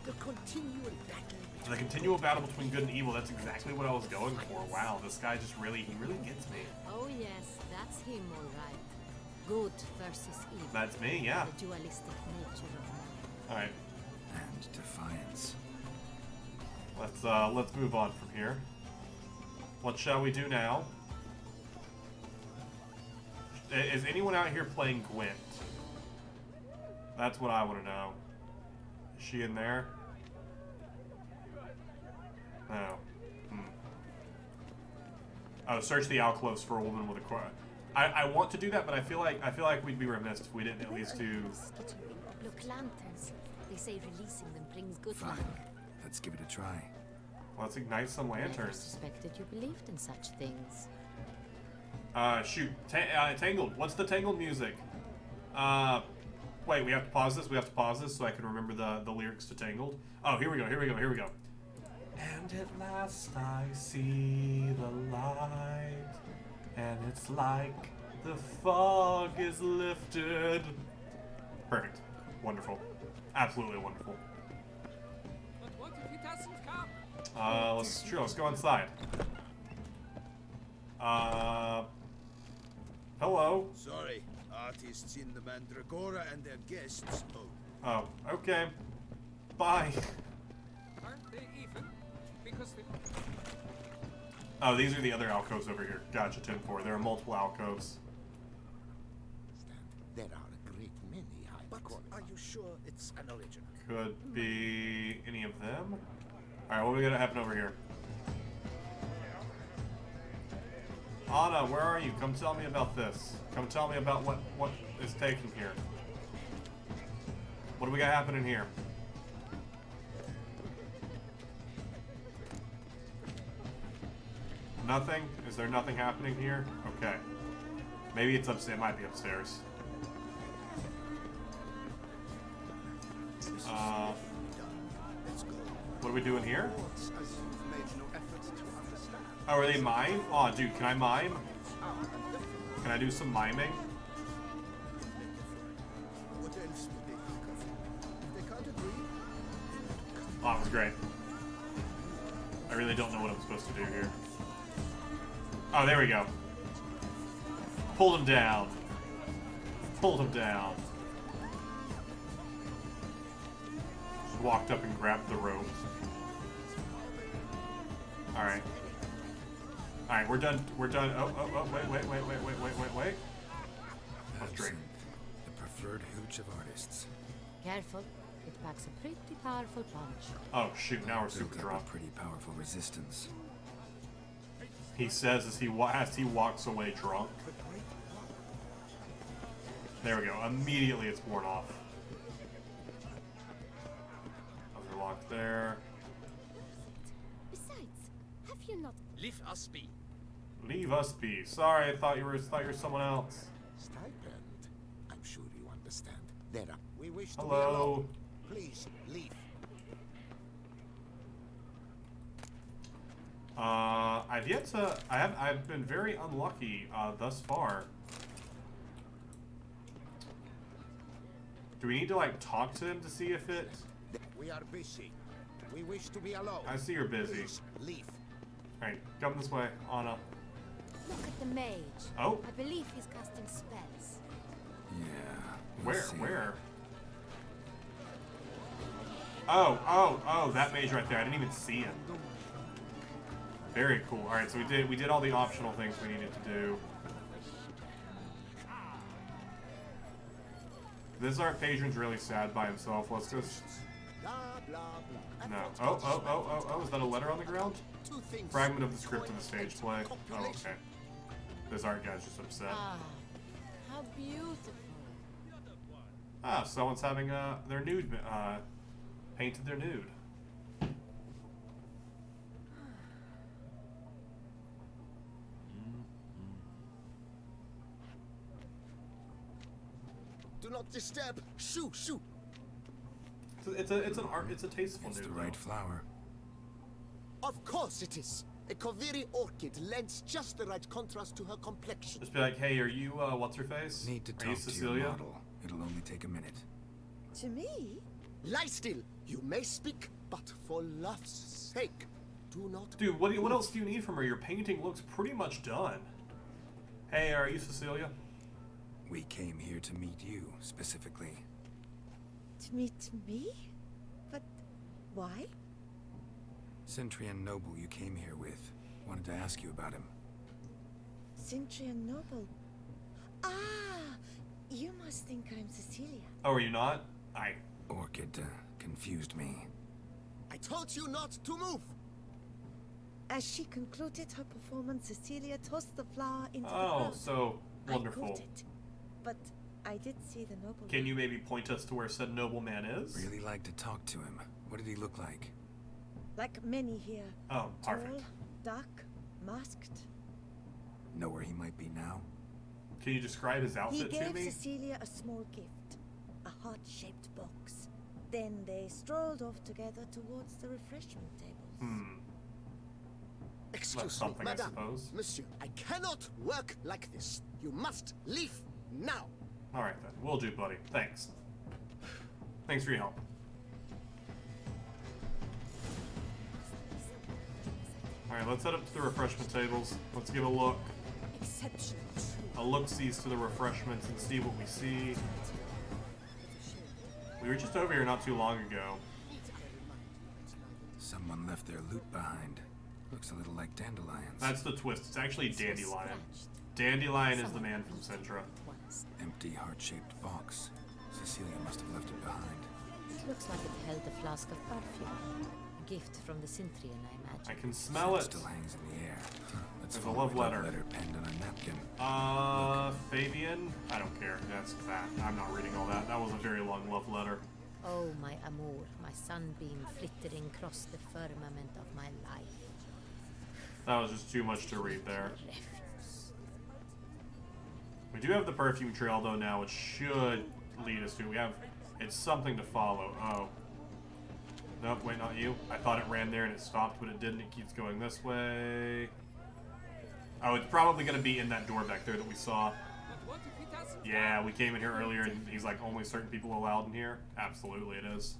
The continual battle The continual battle between good and evil, that's exactly what I was going for. Wow, this guy just really gets me. Oh yes, that's him all right. Good versus evil. That's me, yeah. The dualistic nature of man. Alright. And defiance. Let's move on from here. What shall we do now? Is anyone out here playing Gwent? That's what I want to know. Is she in there? No. Oh, search the alcoves for a woman with a quad. I want to do that, but I feel like we'd be remiss if we didn't at least do. Look, lanterns. They say releasing them brings good luck. Fine. Let's give it a try. Let's ignite some I never lanterns. suspected you believed in such things. Shoot. Tangled. What's the Tangled music? Wait, we have to pause this? We have to pause this so I can remember the lyrics to Tangled? Oh, here we go, here we go, here we go. And at last I see the light, and it's like the fog is lifted. Perfect. Wonderful. Absolutely wonderful. But what if he doesn't come? Let's go inside. Hello. Sorry, artists in the Mandragora and their guests. Oh, okay. Bye. Aren't they even? Because they... Oh, these are the other alcoves over here. Gotcha, 10-4. There are multiple alcoves. There are a great many high. But are you sure it's an original. Could be any of them. Alright, what are we gonna happen over here? Anna, where are you? Come tell me about this. Come tell me about what is taking here. What do we got happening here? Nothing? Is there nothing happening here? Okay. Maybe it's upstairs. It might be upstairs. What are we doing here? Oh, are they mime? Oh, dude, can I mime? Can I do some miming? Oh, that was great. I really don't know what I'm supposed to do here. Oh, there we go. Pulled him down. Pulled him down. Just walked up and grabbed the rope. Alright. Alright, we're done. We're done. Oh, wait. Let's drink. The preferred hooch of artists. Careful. It packs a pretty powerful punch. Oh, shoot. Now we're super drunk. Pretty powerful resistance. He says as he walks away drunk. There we go. Immediately it's worn off. Other lock there. Besides, have you not... Leave us be. Leave us be. Sorry, I thought you were someone else. Stipend. I'm sure you understand. There. We wish to be Hello. alone. Please leave. I've been very unlucky thus far. Do we need to like talk to him to see if it? We are busy. We wish to be alone. I see you're busy. Please leave. Alright, come this way, Anna. Look at the mage. Oh. I believe he's casting spells. Yeah. Where? Oh, that mage right there. I didn't even see him. Very cool. Alright, so we did all the optional things we needed to do. This art patron's really sad by himself. Let's just... No. Oh, is that a letter on the ground? Fragment of the script of the stage play. Oh, okay. This art guy's just upset. Ah, how beautiful. Ah, someone's having their nude, painted their nude. Do not disturb. Shoo. It's a tasteful nude. It's the right flower. Of course it is. A Koviri orchid lends just the right contrast to her complexion. Just be like, hey, are you, what's her face? Need to Are you talk to your Cecilia? model. It'll only take a minute. To me? Lie still. You may speak, but for love's sake, do not. Dude, what else do you need from her? Your painting looks pretty much done. Hey, are you Cecilia? We came here to meet you, specifically. To meet me? But why? Centrian Noble you came here with. Wanted to ask you about him. Centrian Noble. Ah! You must think I'm Cecilia. Oh, are you not? Orchid confused me. I told you not to move. As she concluded her performance, Cecilia tossed the flower into the Oh, crowd. so wonderful. I caught it, but I did see the noble. Can you maybe point us to where said nobleman is? Really like to talk to him. What did he look like? Like many here. Oh, perfect. Tall, dark, masked. Know where he might be now? Can you describe his He outfit to gave me? Cecilia a small gift, a heart-shaped box. Then they strolled off together towards the refreshment tables. Excuse me, something, I madame. suppose. Monsieur, I cannot work like this. You must leave now. All right then, we'll do, buddy. Thanks. Thanks for your help. All right, let's head up to the refreshment tables. Let's give a look. Exceptional. A look-sees to the refreshments and see what we see. We were just over here not too long ago. Someone left their loot behind. Looks a little like dandelions. That's the twist. It's actually Dandelion. Dandelion is the man from Centra. Empty heart-shaped box. Cecilia must have left it behind. Looks like it held a flask of perfume. A gift from the Cintrian, I imagine. I can smell it. Still hangs in the air. Let's There's a follow love the letter. penned on a napkin. Fabian? I don't care. That's that. I'm not reading all that. That was a very long love letter. Oh, my amour, my sunbeam flittering across the firmament of my life. That was just too much to read there. Refuse. We do have the perfume trail though now, which should lead us to. It's something to follow. Oh. Nope, wait, not you. I thought it ran there and it stopped, but it didn't. It keeps going this way. Oh, it's probably going to be in that door back there that we saw. Yeah, we came in here earlier and he's like, only certain people allowed in here. Absolutely it is.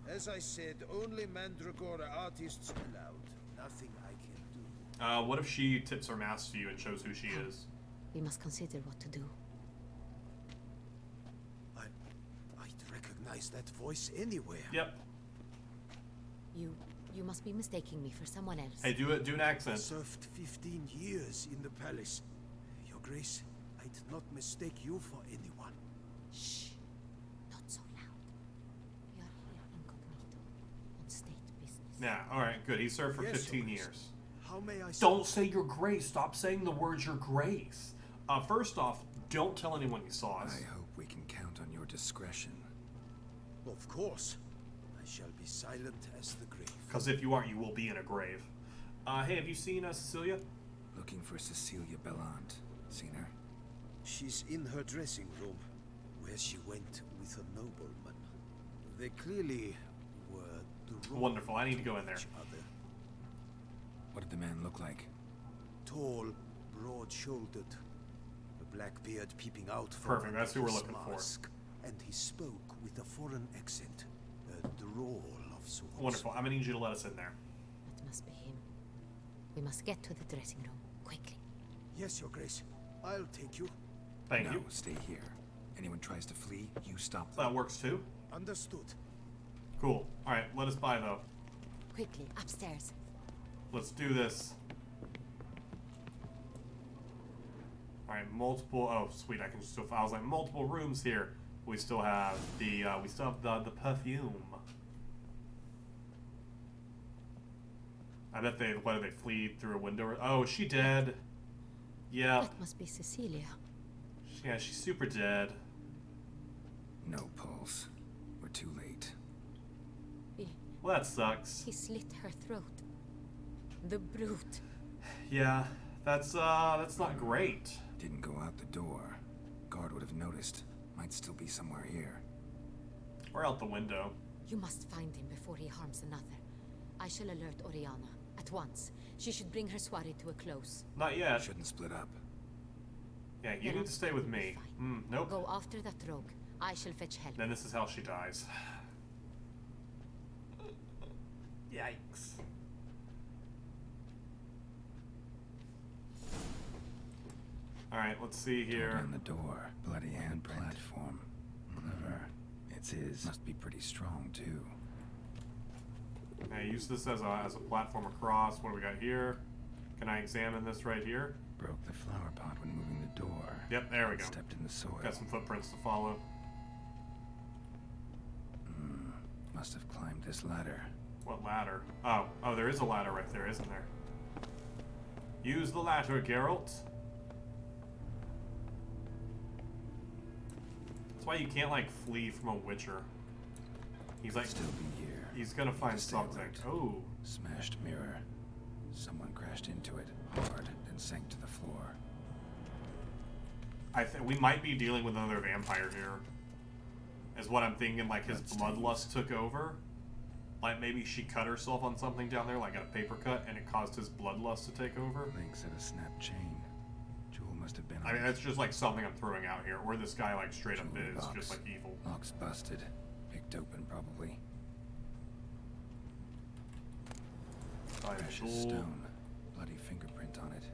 As I said, only Mandragora artists allowed. Nothing I can do. What if she tips her mask to you and shows who she is? We must consider what to do. I'd recognize that voice anywhere. Yep. You must be mistaking me for someone else. Hey, do an accent. I served 15 years in the palace. Your Grace, I'd not mistake you for anyone. Shh. Not so loud. We are here incognito, on state business. Yeah, alright, good. He served for Yes, 15 Your Grace. years. How may I Don't say your grace. Stop saying the words your grace. First off, don't tell anyone you saw us. I hope we can count on your discretion. Of course. I shall be silent as the grave. Because if you aren't, you will be in a grave. Hey, have you seen Cecilia? Looking for Cecilia Bellant. Seen her? She's in her dressing room, where she went with a nobleman. They clearly were drawn Wonderful. I need to go in there. to each other. What did the man look like? Tall, broad-shouldered, a black beard peeping out from Perfect, that's who we're his looking for. mask. And he spoke with a foreign accent, a drawl of sorts. Wonderful. I'm gonna need you to let us in there. That must be him. We must get to the dressing room, quickly. Yes, Your Grace. I'll take you. Thank no, you. Stay here. Anyone tries to flee, you stop them. That works too. Understood. Cool. Alright, let us by though. Quickly, upstairs. Let's do this. Alright, multiple. Oh, sweet. I can still. I was like, multiple rooms here. We still have the. The perfume. I bet they. What did they flee through a window? Oh, is she dead? Yeah. That must be Cecilia. Yeah, she's super dead. No pulse. We're too late. Well, that sucks. He slit her throat. The brute. Yeah, that's not great. Didn't go out the door. Guard would have noticed. Might still be somewhere here. Or out the window. You must find him before he harms another. I shall alert Oriana at once. She should bring her soiree to a close. Not yet. Shouldn't split up. Yeah, you need to stay with me. Nope. Go after that rogue. I shall fetch help. Then this is how she dies. Yikes. Alright, let's see here. On the door. Bloody hand platform. Clever. It's his. Must be pretty strong, too. I use this as a platform across. What do we got here? Can I examine this right here? Broke the flower pot when moving the door. Yep, there we go. Stepped in the soil. Got some footprints to follow. Must have climbed this ladder. What ladder? Oh, there is a ladder right there, isn't there? Use the ladder, Geralt. That's why you can't, like, flee from a Witcher. He's like, still be here. He's gonna find something. Oh. Smashed mirror. Someone crashed into it hard, then sank to the floor. I think we might be dealing with another vampire here. Is what I'm thinking, like his bloodlust took over. Like maybe she cut herself on something down there, like a paper cut, and it caused his bloodlust to take over. Links at a snap chain. Jewel must have been I mean, that's just like something I'm throwing out here. Or this guy like straight up is just like evil. Lock's busted. Picked open probably. Precious stone. Bloody fingerprint on it.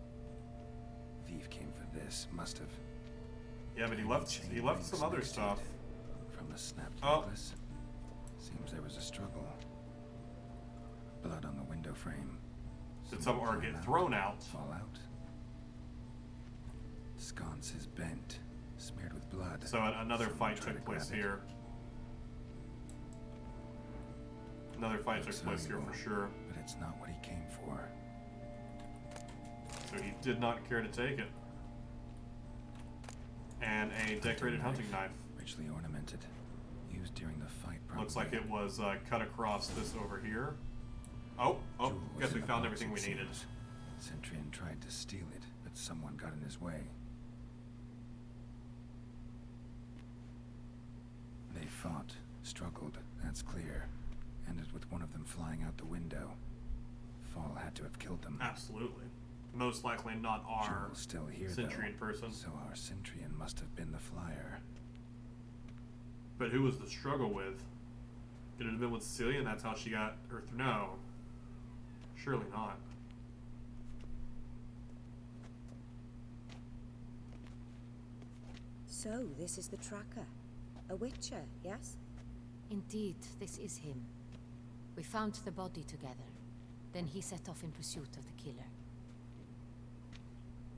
Thief came for this. Must have. Yeah, but he left some other stuff. From the snapped necklace. Seems there was a struggle. Blood on the window frame. Did some or get thrown out? Fall out. Sconce is bent, smeared with blood. So another fight took place here. Another fight took Looks place here valuable, for sure. But it's not what he came for. So he did not care to take it. And a decorated hunting knife. Richly ornamented. Used during the fight, probably. Looks like it was cut across this over here. Oh, Jewel was guess we in the found box, everything we it needed. seems. Centurion tried to steal it, but someone got in his way. They fought, struggled, that's clear. Ended with one of them flying out the window. Fall had to have killed them. Absolutely. Most likely not our Jewel's still here, Centurion though, person. so our Centurion must have been the flyer. But who was the struggle with? Could it have been with Cecilia and that's how she got her through? No. Surely not. So, this is the tracker. A witcher, yes? Indeed, this is him. We found the body together. Then he set off in pursuit of the killer.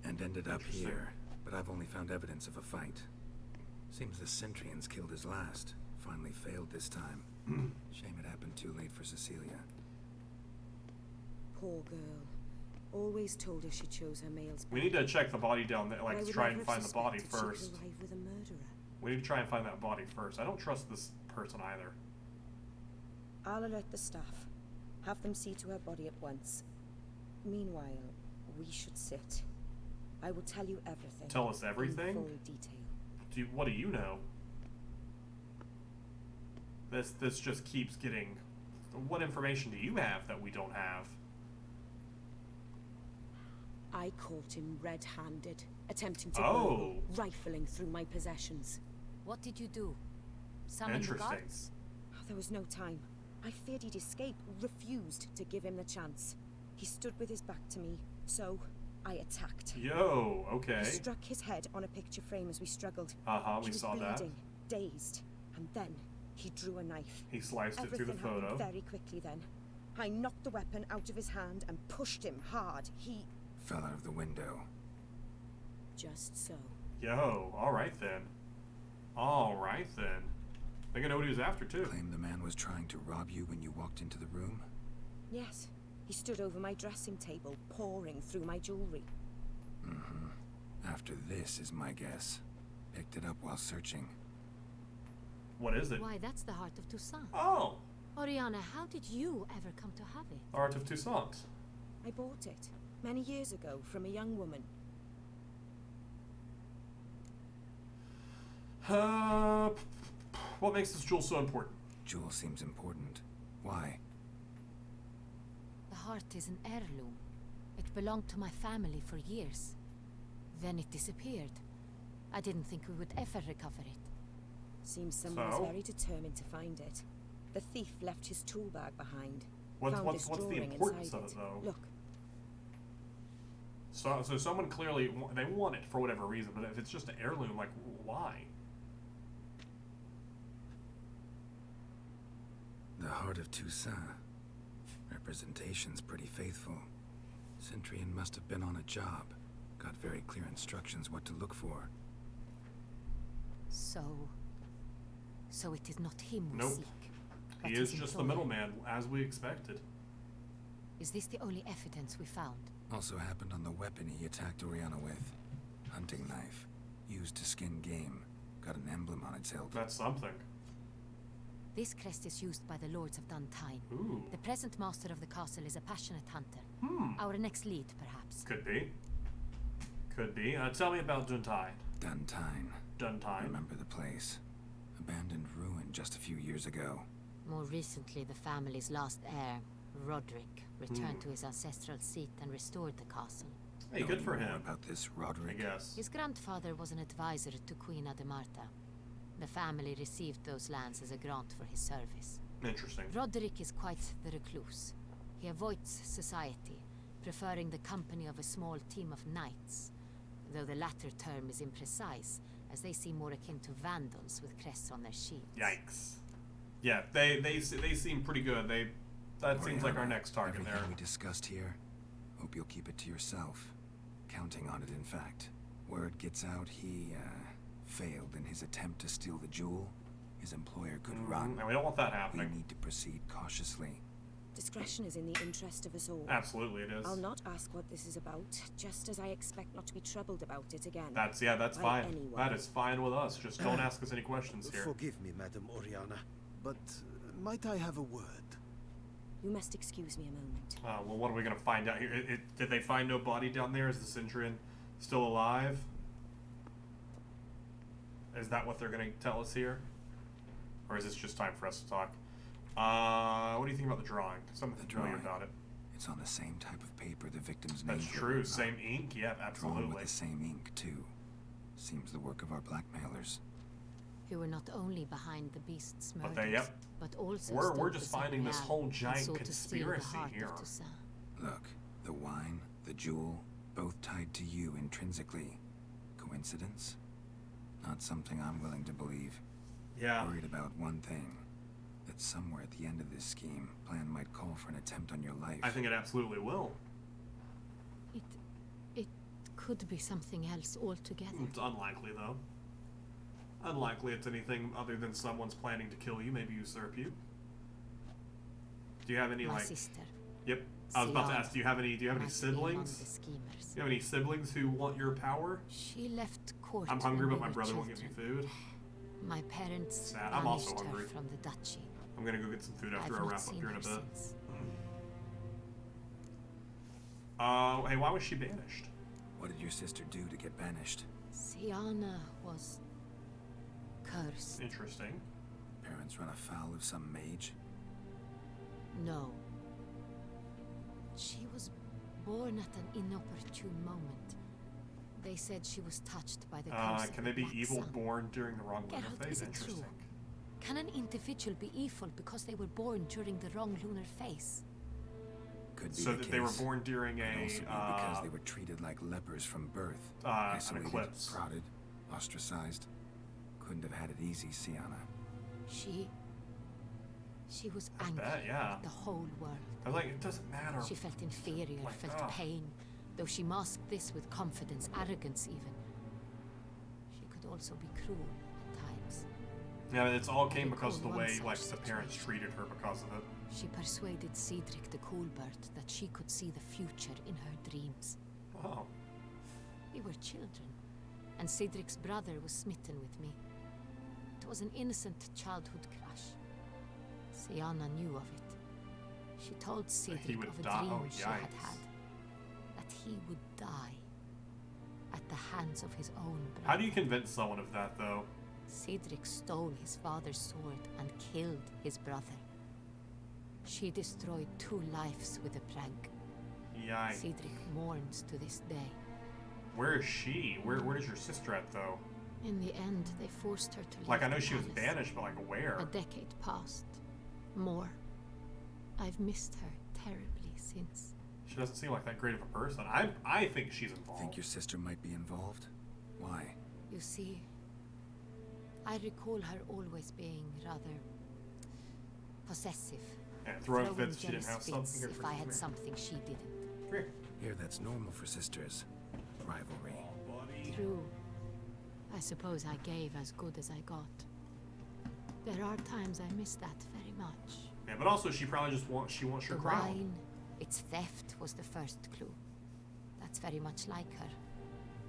And ended up here, but I've only found evidence of a fight. Seems the Centurions killed his last. Finally failed this time. Shame it happened too late for Cecilia. Poor girl. Always told her she chose her males. We need to check the body down there, I like would try never and have find the body suspected first. she'd arrive with a murderer. We need to try and find that body first. I don't trust this person either. I'll alert the staff. Have them see to her body at once. Meanwhile, we should sit. I will tell you everything. Tell us everything? In full detail. What do you know? This just keeps getting... What information do you have that we don't have? I caught him red-handed, attempting to Oh. burgle, rifling through my possessions. What did you do? Summon the guards? There was no time. I feared he'd escape, refused to give him the chance. He stood with his back to me, so I attacked. Yo, okay. He struck his head on a picture frame as we struggled. We saw that. Bleeding, dazed, and then he drew a knife. He sliced it through the Everything photo. happened very quickly then. I knocked the weapon out of his hand and pushed him hard. He Fell out of the window. just so. Yo, alright then. Alright then. I think I know what he was after too. Claimed the man was trying to rob you when you walked into the room? Yes, he stood over my dressing table, pouring through my jewelry. Mm-hmm. After this is my guess. Picked it up while searching. What is it? Why, that's the Heart of Toussaint. Oh! Oriana, how did you ever come to have it? Art of Toussaint. I bought it many years ago from a young woman. What makes this jewel so important? Jewel seems important. Why? The heart is an heirloom. It belonged to my family for years. Then it disappeared. I didn't think we would ever recover it. Seems someone So? was very determined to find it. The thief left his tool bag behind. What's Found this the drawing importance inside of it, though? Look, So someone clearly, they want it for whatever reason, but if it's just an heirloom, like, why? The Heart of Toussaint. Representation's pretty faithful. Centurion must have been on a job. Got very clear instructions what to look for. So it is not him we Nope. seek. He but is his just the employer. middleman, as we expected. Is this the only evidence we found? Also happened on the weapon he attacked Oriana with. Hunting knife. Used to skin game. Got an emblem on its hilt. That's something. This crest is used by the Lords of Duntine. Ooh. The present master of the castle is a passionate hunter. Our next lead, perhaps. Could be. Could be. Tell me about Duntine. Duntine. Duntine. Remember the place. Abandoned ruin just a few years ago. More recently, the family's last heir, Roderick, returned to his ancestral seat and restored the castle. Hey, good for Knowing more him. about this Roderick. I guess. His grandfather was an advisor to Queen Ademarta. The family received those lands as a grant for his service. Interesting. Roderick is quite the recluse. He avoids society, preferring the company of a small team of knights, though the latter term is imprecise, as they seem more akin to vandals with crests on their shields. Yikes. Yeah, they seem pretty good. That seems like our next target Everything there. we discussed here, hope you'll keep it to yourself. Counting on it, in fact. Word gets out he, failed in his attempt to steal the jewel. his employer could run. And we don't want that We happening. need to proceed cautiously. Discretion is in the interest of us all. Absolutely it is. I'll not ask what this is about, just as I expect not to be troubled about it again. That's by fine. anyone. That is fine with us. Just don't ask us any questions here. Forgive me, Madam Oriana, but might I have a word? You must excuse me a moment. Well, what are we gonna find out here? Did they find no body down there? Is the Sindrian still alive? Is that what they're gonna tell us here? Or is this just time for us to talk? What do you think about the drawing? Something familiar about it. It's on the same type of paper the victim's name. That's true. Same ink. Yeah, Drawn absolutely. with the same ink too. Seems the work of our blackmailers. Who were not only behind the beast's murders, But they, but also we're stole just the finding this Sangreal whole and giant sought to steal the conspiracy heart here. of Toussaint. Look, the wine, the jewel, both tied to you intrinsically. Coincidence? Not something I'm willing to believe. Yeah. Worried about one thing. That somewhere at the end of this scheme, plan might call for an attempt on your life. I think it absolutely will. It could be something else altogether. It's unlikely, though. Unlikely it's anything other than someone's planning to kill you, maybe usurp you. Do you have any, My sister. Yep. I was about to Siana ask, do you have any must be among siblings? the schemers. Do you have any siblings who want your power? She left court. I'm hungry, when but we my were brother won't give me children. food. My parents Sad. I'm also banished her hungry. from the duchy. I'm gonna go get some food after I've I not wrap up seen here in a her bit. since. Hey, why was she banished? What did your sister do to get banished? Siana was cursed. Interesting. Parents run afoul of some mage? No. She was born at an inopportune moment. They said she was touched by the curse of Can the they be Black evil Sun. born during the wrong lunar Geralt, phase? is it true? Interesting. Can an individual be evil because they were born during the wrong lunar phase? Could be So the that they were case. born during Could a, also be because they were treated like lepers from birth. an Isolated, eclipse. prodded, ostracized. Couldn't have had it easy, Siana. She was angry bet, yeah. at the whole world. I was like, it doesn't matter. She felt inferior, Like, felt pain, though she masked this with confidence, arrogance even. She could also be cruel at times. Yeah, it's all came I because of the recall one way, such like, the parents situation. treated her because of it. She persuaded Cedric the Coolbird that she could see the future in her dreams. Oh. We were children, and Cedric's brother was smitten with me. It was an innocent childhood crush. Siana knew of it. She told Cedric would of a die? dream Oh, she had yikes. had. That he would die at the hands of his own brother. How do you convince someone of that, though? Cedric stole his father's sword and killed his brother. She destroyed 2 lives with a prank. Yikes. Cedric mourns to this day. Where is she? Where is your sister at, though? In the end, they forced her to leave Like, I know the she was palace. banished, but, like, where? A decade passed. More. I've missed her terribly since. She doesn't seem like that great of a person. I think she's involved. Think your sister might be involved? Why? You see, I recall her always being rather possessive. Yeah, throwing fits she didn't jealous have something. fits Here, if come I had here. something she didn't. Come here. Here, that's normal for sisters. Rivalry. Oh, buddy. True. I suppose I gave as good as I got. There are times I miss that very much. Yeah, but also she probably just wants your The crown. wine, its theft was the first clue. That's very much like her.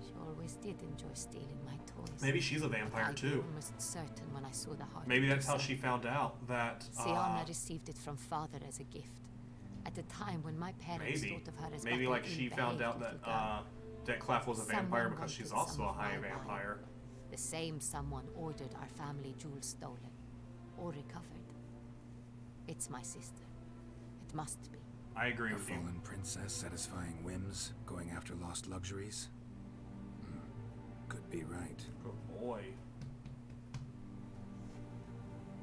She always did enjoy stealing my toys. Maybe she's a But vampire I too. was almost certain when I saw the heart. Maybe of that's how Toussaint. she found out that. Siana received it from father as a gift. At a time when my parents Maybe, thought of her as maybe but like an she found out ill-behaved that little girl. that Clef was a vampire Someone because she's wanted also some a of high my wine. vampire. The same someone ordered our family jewels stolen or recovered. It's my sister. It must be. I agree A with you. fallen princess satisfying whims, going after lost luxuries? Could be right. Good boy.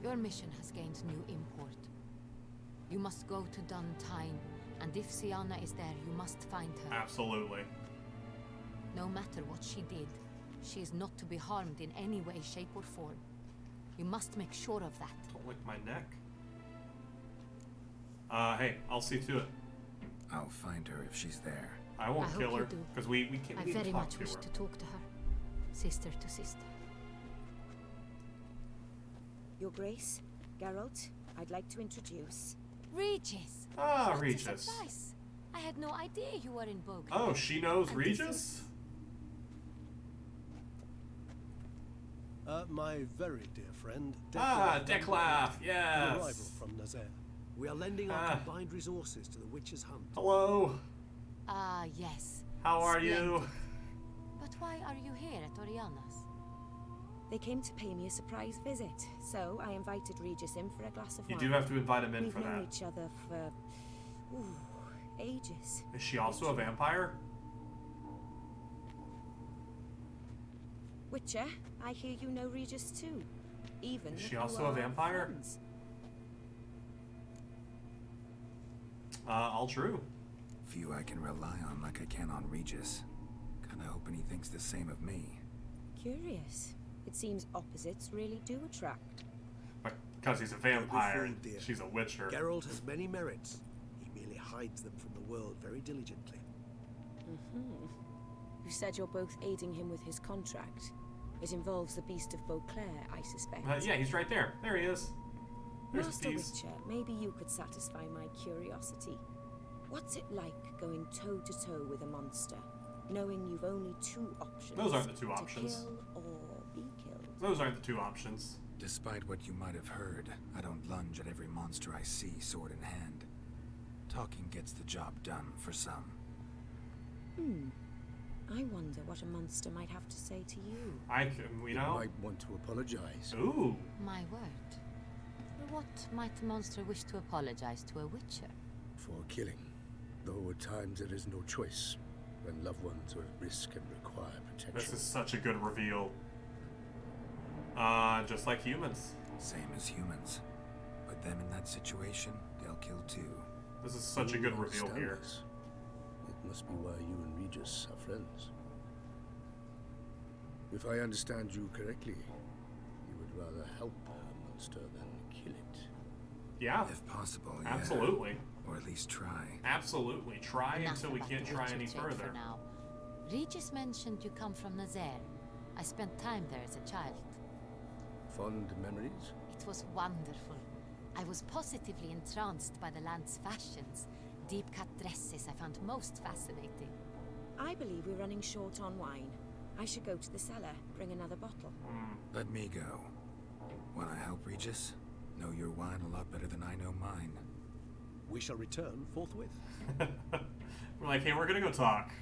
Your mission has gained new import. You must go to Duntine, and if Siana is there, you must find her. Absolutely. No matter what she did, she is not to be harmed in any way, shape, or form. You must make sure of that. Don't lick my neck. Hey, I'll see to it. I'll find her if she's there. I won't I hope kill you her do. because we can't. I We need to very talk much to wish her. to talk to her, sister to sister. Your Grace, Geralt, I'd like to introduce... Regis! Ah, What a Regis. surprise. I had no idea you were in Beauclair. Oh, she knows And Regis? My very dear friend, Declaf, yes. An arrival from Nazaire. We are lending our combined resources to the Witcher's hunt. Hello. Ah, yes. How are you? Splendid. But why are you here at Oriana's? They came to pay me a surprise visit, so I invited Regis in for a glass of You wine. do have to invite him in We've for known that. each other for... ages. Is she also a vampire? Witcher, I hear you know Regis too. Even Is if she you also a are vampire? friends. All true. Few I can rely on like I can on Regis. Kinda hoping he thinks the same of me. Curious. It seems opposites really do attract. But because he's a vampire, fooled, dear. she's a witcher. Geralt has many merits. He merely hides them from the world very diligently. You said you're both aiding him with his contract. It involves the Beast of Beauclair, I suspect. Yeah, he's right there. There he is. There's Master the beast. Witcher, maybe you could satisfy my curiosity. What's it like going toe-to-toe with a monster, knowing you've only two options? Those aren't the two to options. kill or be killed. Those aren't the two options. Despite what you might have heard, I don't lunge at every monster I see sword in hand. Talking gets the job done for some. I wonder what a monster might have to say to you. We know. Might want to apologize. Ooh. My word. What might a monster wish to apologize to a witcher? For killing. Though at times there is no choice, when loved ones are at risk and require protection. This is such a good reveal. Just like humans. Same as humans. Put them in that situation, they'll kill too. This is such a good You reveal understand here. this. It must be why you and Regis are friends. If I understand you correctly, you would rather help a monster than kill it. Yeah. If possible, yeah. Absolutely. Or at least try. Absolutely. Try Enough until we about can't the try witcher any trade further. For now. Regis mentioned you come from Nazaire. I spent time there as a child. Fond memories? It was wonderful. I was positively entranced by the land's fashions. Deep-cut dresses I found most fascinating. I believe we're running short on wine. I should go to the cellar, bring another bottle. Let me go. Wanna help, Regis? Know your wine a lot better than I know mine. We shall return forthwith. We're like, hey, we're gonna go talk.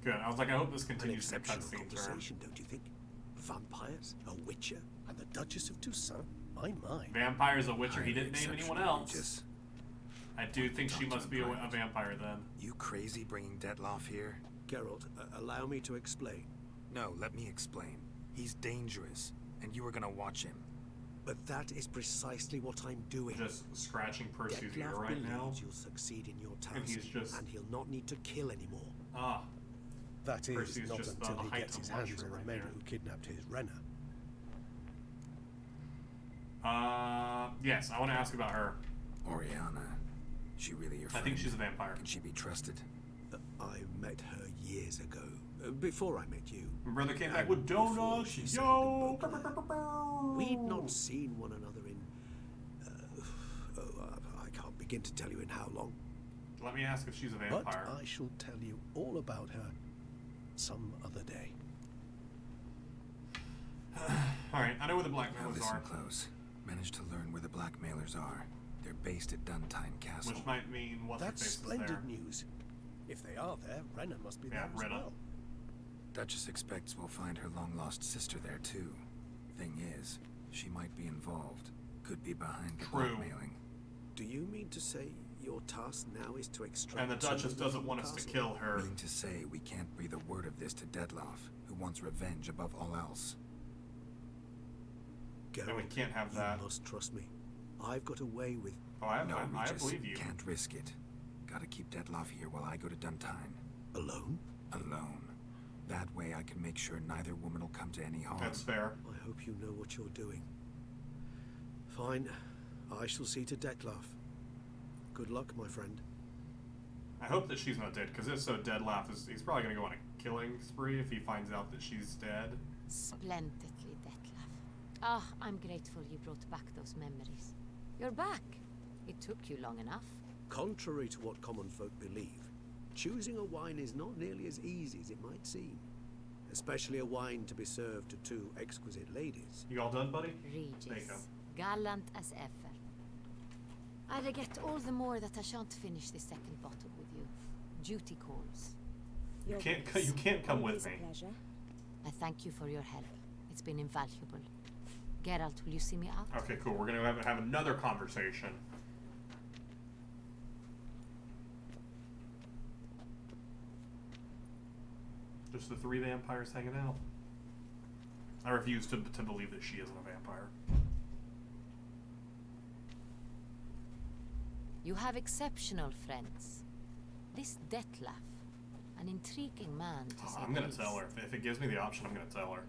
Good. I was like, I hope this An continues to exceptional cutscene turn. conversation, don't you think? Vampires, a witcher, And the Duchess of Toussaint? My. Vampires, a witcher. He Highly didn't name anyone exceptional, else. Regis. I do think she Talk to must him be a private. vampire then. You crazy bringing Detloff here? Geralt, allow me to explain. No, let me explain. He's dangerous, and you were gonna watch him. But that is precisely what I'm doing. Just scratching Percy's ear Detlef right now. believes you'll succeed in your task, And he's just... and he'll not need to kill anymore. Ah. That is Percy's not just until the he height gets of his hands luxury on the right men there. who kidnapped his Renner. Yes, I want to ask about her. Oriana. She really your I friend? think she's a vampire. Can she be trusted? I met her years ago, before I met you. My brother came back And with before donuts. she Yo! settled in Beauclair. We'd not seen one another in... I can't begin to tell you in how long. Let me ask if she's a But vampire. I shall tell you all about her some other day. Alright, I know where the Now blackmailers listen are. close. Managed to learn where the blackmailers are. They're based at Duntine Castle. Which might mean what's her That's face is splendid there. news. If they are there, Renner must be Yeah, there as Renner. well. Duchess expects we'll find her long-lost sister there, too. Thing is, she might be involved. Could be behind the True. blackmailing. Do you mean to say your task now is to extract... And the Duchess doesn't want us to kill her. Mean to say we can't breathe a word of this to Detloff, who wants revenge above all else. And we can't have that. You must trust me. I've got a way with... Oh, I Regis, believe you. Can't risk it. Gotta keep Detloff here while I go to Duntine. Alone? Alone. That way I can make sure neither woman will come to any harm. That's fair. I hope you know what you're doing. Fine. I shall see to Detloff. Good luck, my friend. I hope that she's not dead, because if so, Detlef he's probably going to go on a killing spree if he finds out that she's dead. Splendidly, Detlef. Ah, I'm grateful you brought back those memories. You're back. It took you long enough. Contrary to what common folk believe, choosing a wine is not nearly as easy as it might seem. Especially a wine to be served to two exquisite ladies. You all done, buddy? Regis. There you go. Gallant as ever. I regret all the more that I shan't finish the second bottle with you. Duty calls. You can't come with me. I thank you for your help. It's been invaluable. Geralt, will you see me out? Okay, cool. We're gonna have another conversation. Just the three vampires hanging out. I refuse to believe that she isn't a vampire. You have exceptional friends. This Detlef, an intriguing man to say I'm the gonna least. tell her. If it gives me the option, I'm gonna tell her.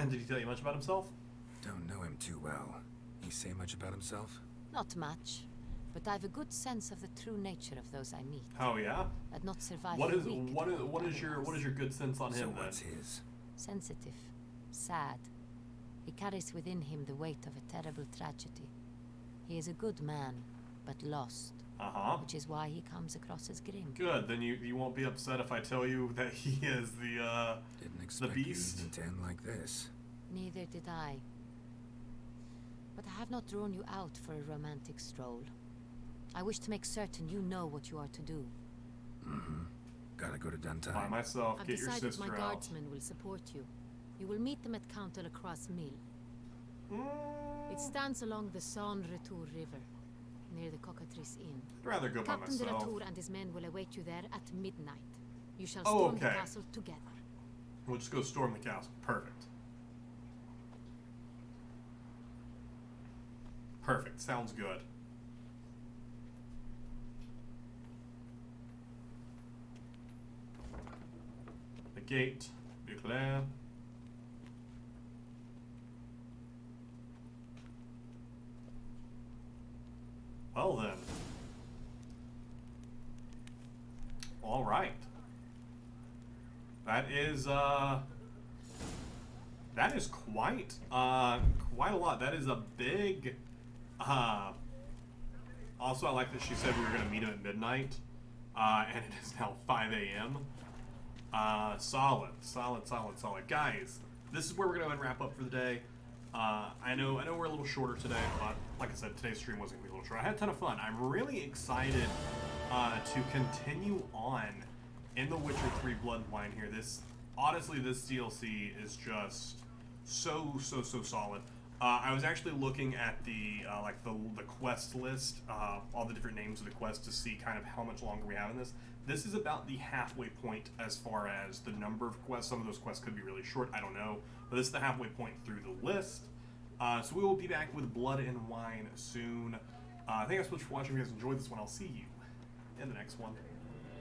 Did he tell you much about himself? Don't know him too well. He say much about himself? Not much, but I've a good sense of the true nature of those I meet. Oh yeah. I'd not survive What a is week what is your good sense on him then? What's his? Sensitive, sad. He carries within him the weight of a terrible tragedy. He is a good man, but lost. Which is why he comes across as grim. Good. Then you won't be upset if I tell you that he is the Didn't expect the beast. you to end like this. Neither did I. But I have not drawn you out for a romantic stroll. I wish to make certain you know what you are to do. Mm-hmm. Gotta go to Duntime. By myself. I've Get your decided sister my out. guardsmen will support you. You will meet them at Count de la Croix Mill. It stands along the Saône Retour River, near the Cockatrice Inn. I'd rather go by Captain de la myself. Tour and his men will await you there at midnight. You shall Oh, storm the okay. castle together. We'll just go storm the castle. Perfect. Perfect. Sounds good. The gate. Duclair. Well then. All right. That is quite a lot. That is a big also I like that she said we were gonna meet him at midnight. And it is now 5 a.m. Solid. Guys, this is where we're gonna wrap up for the day. I know we're a little shorter today, but like I said, today's stream was gonna be a little short. I had a ton of fun. I'm really excited to continue on in The Witcher 3 Blood and Wine here. Honestly, this DLC is just so solid. I was actually looking at the quest list, all the different names of the quest to see kind of how much longer we have in this. This is about the halfway point as far as the number of quests. Some of those quests could be really short, I don't know. But this is the halfway point through the list. So we will be back with Blood and Wine soon. Thank you guys so much for watching. If you guys enjoyed this one, I'll see you in the next one.